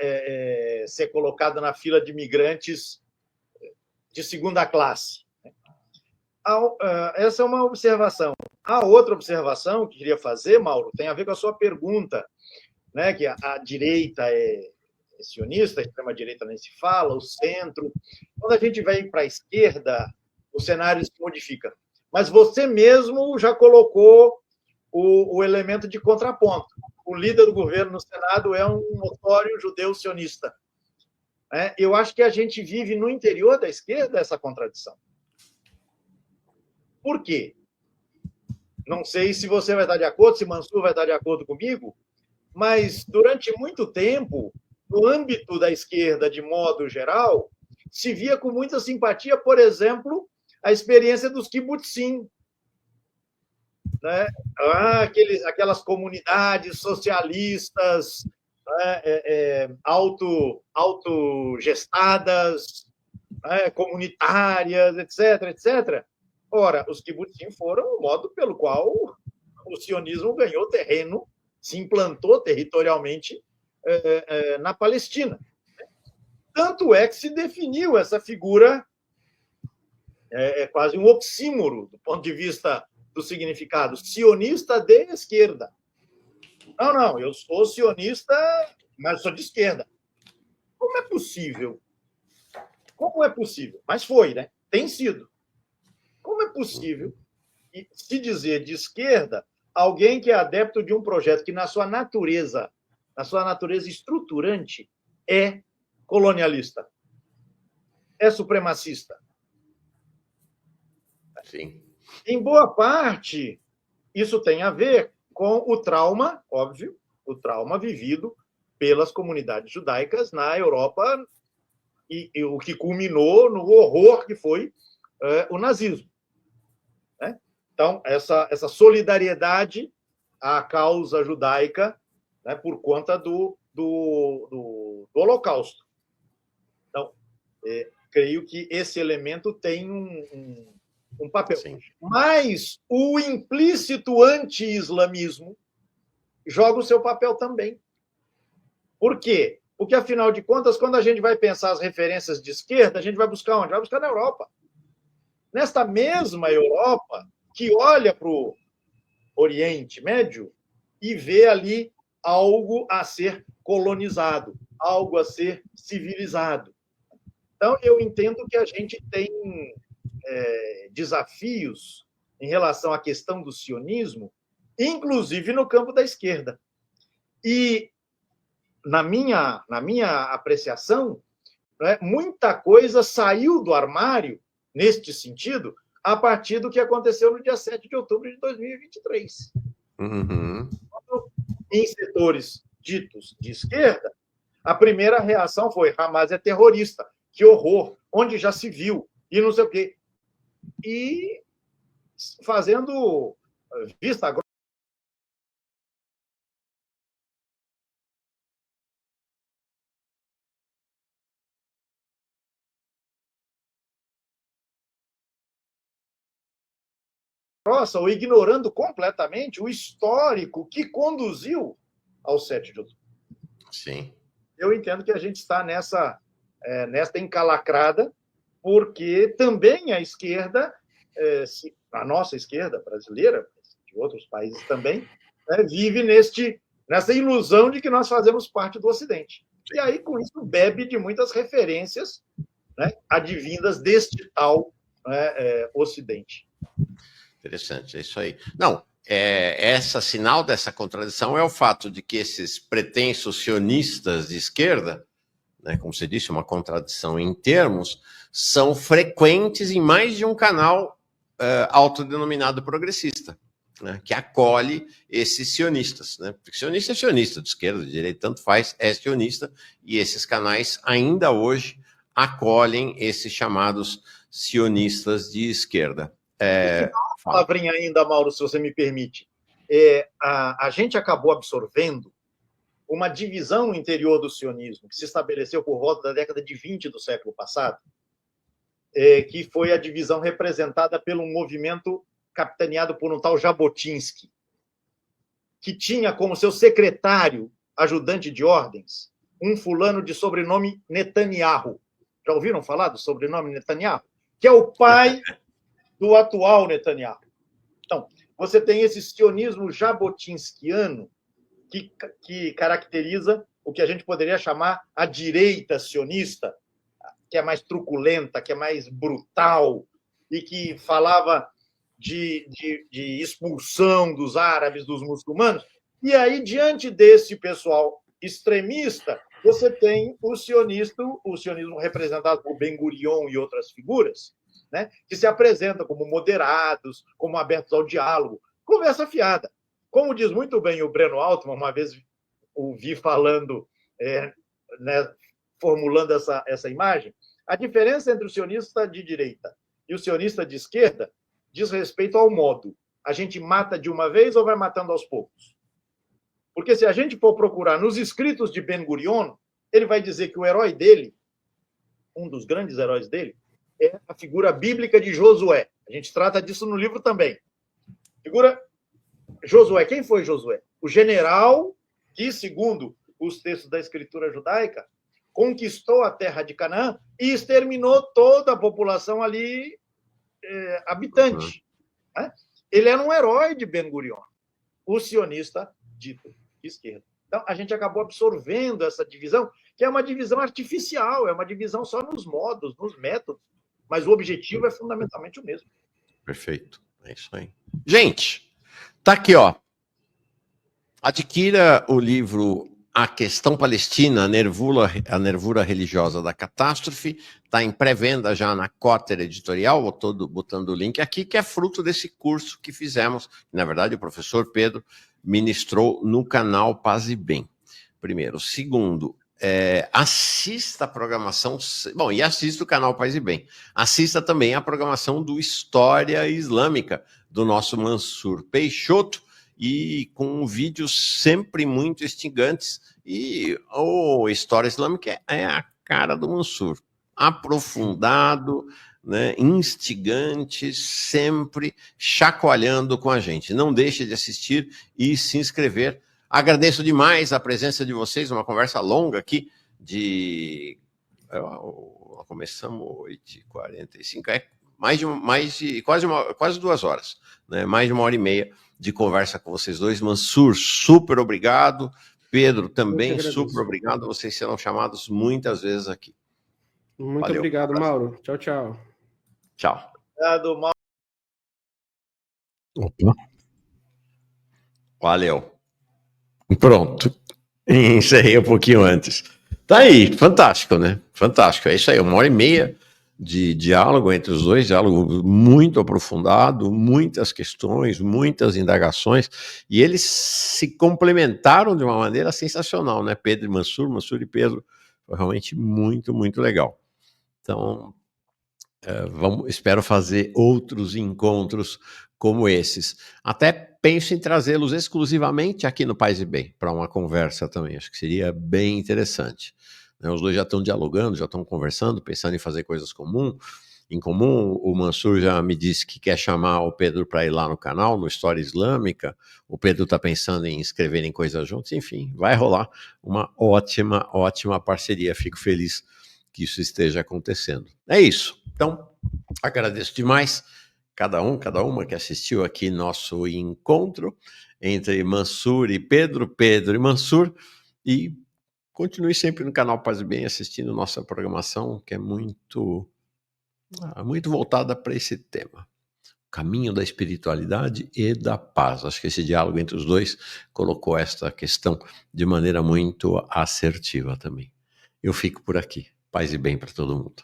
ser colocado na fila de imigrantes de segunda classe. Essa é uma observação. A outra observação que eu queria fazer, Mauro, tem a ver com a sua pergunta, né, que a direita é sionista, a extrema-direita nem se fala, o centro. Quando a gente vai para a esquerda, o cenário se modifica. Mas você mesmo já colocou o elemento de contraponto. O líder do governo no Senado é um notório judeu sionista. Eu acho que a gente vive no interior da esquerda essa contradição. Por quê? Não sei se você vai estar de acordo, se Mansur vai estar de acordo comigo, mas durante muito tempo, no âmbito da esquerda, de modo geral, se via com muita simpatia, por exemplo, a experiência dos kibbutzim, né? Aquelas comunidades socialistas, né? autogestadas, né? Comunitárias, etc., etc. Ora, os kibbutzim foram o modo pelo qual o sionismo ganhou terreno, se implantou territorialmente na Palestina. Tanto é que se definiu essa figura, quase um oxímoro do ponto de vista do significado, sionista de esquerda. Não, eu sou sionista, mas sou de esquerda. Como é possível? Como é possível? Mas foi, né? Tem sido. Como é possível se dizer de esquerda alguém que é adepto de um projeto que, na sua natureza estruturante, é colonialista, é supremacista? Sim. Em boa parte, isso tem a ver com o trauma, óbvio, o trauma vivido pelas comunidades judaicas na Europa e o que culminou no horror que foi o nazismo. Né? Então, essa solidariedade à causa judaica, né, por conta do Holocausto. Então, creio que esse elemento tem um papel. Sim. Mas o implícito anti-islamismo joga o seu papel também. Por quê? Porque, afinal de contas, quando a gente vai pensar as referências de esquerda, a gente vai buscar onde? Vai buscar na Europa. Nesta mesma Europa, que olha para o Oriente Médio e vê ali algo a ser colonizado, algo a ser civilizado. Então, eu entendo que a gente tem desafios em relação à questão do sionismo, inclusive no campo da esquerda. E, na minha apreciação, né, muita coisa saiu do armário, neste sentido, a partir do que aconteceu no dia 7 de outubro de 2023. Uhum. Em setores ditos de esquerda, a primeira reação foi: Hamas é terrorista, que horror, onde já se viu, e não sei o quê. E fazendo vista grossa, ou ignorando completamente o histórico que conduziu ao 7 de outubro. Sim. Eu entendo que a gente está nesta encalacrada, porque também a esquerda, a nossa esquerda brasileira, de outros países também, né, vive nessa ilusão de que nós fazemos parte do Ocidente. E aí, com isso, bebe de muitas referências, né, advindas deste tal, né, Ocidente. Interessante, é isso aí. Não, sinal dessa contradição é o fato de que esses pretensos sionistas de esquerda, né, como você disse, uma contradição em termos, são frequentes em mais de um canal autodenominado progressista, né, que acolhe esses sionistas. Né? Porque sionista é sionista, de esquerda, de direita, tanto faz, é sionista, e esses canais ainda hoje acolhem esses chamados sionistas de esquerda. Uma palavrinha ainda, Mauro, se você me permite. A gente acabou absorvendo uma divisão no interior do sionismo, que se estabeleceu por volta da década de 20 do século passado, que foi a divisão representada pelo movimento capitaneado por um tal Jabotinsky, que tinha como seu secretário, ajudante de ordens, um fulano de sobrenome Netanyahu. Já ouviram falar do sobrenome Netanyahu? Que é o pai do atual Netanyahu. Então, você tem esse sionismo jabotinskiano que caracteriza o que a gente poderia chamar a direita sionista, que é mais truculenta, que é mais brutal, e que falava de expulsão dos árabes, dos muçulmanos. E aí, diante desse pessoal extremista, você tem o sionismo representado por Ben-Gurion e outras figuras, né, que se apresentam como moderados, como abertos ao diálogo, conversa fiada. Como diz muito bem o Breno Altman, uma vez ouvi falando, né, formulando essa imagem, a diferença entre o sionista de direita e o sionista de esquerda diz respeito ao modo. A gente mata de uma vez ou vai matando aos poucos? Porque se a gente for procurar nos escritos de Ben-Gurion, ele vai dizer que o herói dele, um dos grandes heróis dele, é a figura bíblica de Josué. A gente trata disso no livro também. Figura Josué. Quem foi Josué? O general que, segundo os textos da escritura judaica, conquistou a terra de Canaã e exterminou toda a população ali habitante. Uhum. Né? Ele era um herói de Ben-Gurion, o sionista dito de esquerda. Então, a gente acabou absorvendo essa divisão, que é uma divisão artificial, é uma divisão só nos modos, nos métodos, mas o objetivo é fundamentalmente o mesmo. Perfeito, é isso aí. Gente, tá aqui, ó. Adquira o livro A Questão Palestina, a Nervura Religiosa da Catástrofe. Está em pré-venda já na Cotter Editorial, botando o link aqui, que é fruto desse curso que fizemos. Na verdade, o professor Pedro ministrou no canal Paz e Bem. Primeiro. Segundo, assista a programação, bom, e assista o canal Paz e Bem. Assista também a programação do História Islâmica, do nosso Mansur Peixoto, e com vídeos sempre muito instigantes. E o História Islâmica é a cara do Mansur, aprofundado, né, instigante, sempre chacoalhando com a gente. Não deixe de assistir e se inscrever. Agradeço demais a presença de vocês, uma conversa longa aqui começamos 8h45, quase 2 horas, né? Mais de 1h30 de conversa com vocês dois. Mansur, super obrigado. Pedro, também super obrigado. Vocês serão chamados muitas vezes aqui. Muito Valeu. Obrigado, Mauro. Tchau, tchau. Tchau. Obrigado, Mauro. Opa. Valeu. Pronto. Encerrei um pouquinho antes. Tá aí, fantástico, né? Fantástico. É isso aí, 1h30 de diálogo entre os dois, diálogo muito aprofundado, muitas questões, muitas indagações, e eles se complementaram de uma maneira sensacional, né? Pedro e Mansur, Mansur e Pedro. Foi realmente muito, muito legal. Então, espero fazer outros encontros como esses. Até penso em trazê-los exclusivamente aqui no Paz e Bem, para uma conversa também. Acho que seria bem interessante. Os dois já estão dialogando, já estão conversando, pensando em fazer coisas em comum. O Mansur já me disse que quer chamar o Pedro para ir lá no canal, no História Islâmica. O Pedro está pensando em escreverem coisas juntos. Enfim, vai rolar uma ótima, ótima parceria. Fico feliz que isso esteja acontecendo. É isso. Então, agradeço demais cada uma que assistiu aqui nosso encontro entre Mansur e Pedro, Pedro e Mansur, e continue sempre no canal Paz e Bem assistindo nossa programação, que é muito voltada para esse tema. O caminho da espiritualidade e da paz. Acho que esse diálogo entre os dois colocou esta questão de maneira muito assertiva também. Eu fico por aqui. Paz e bem para todo mundo.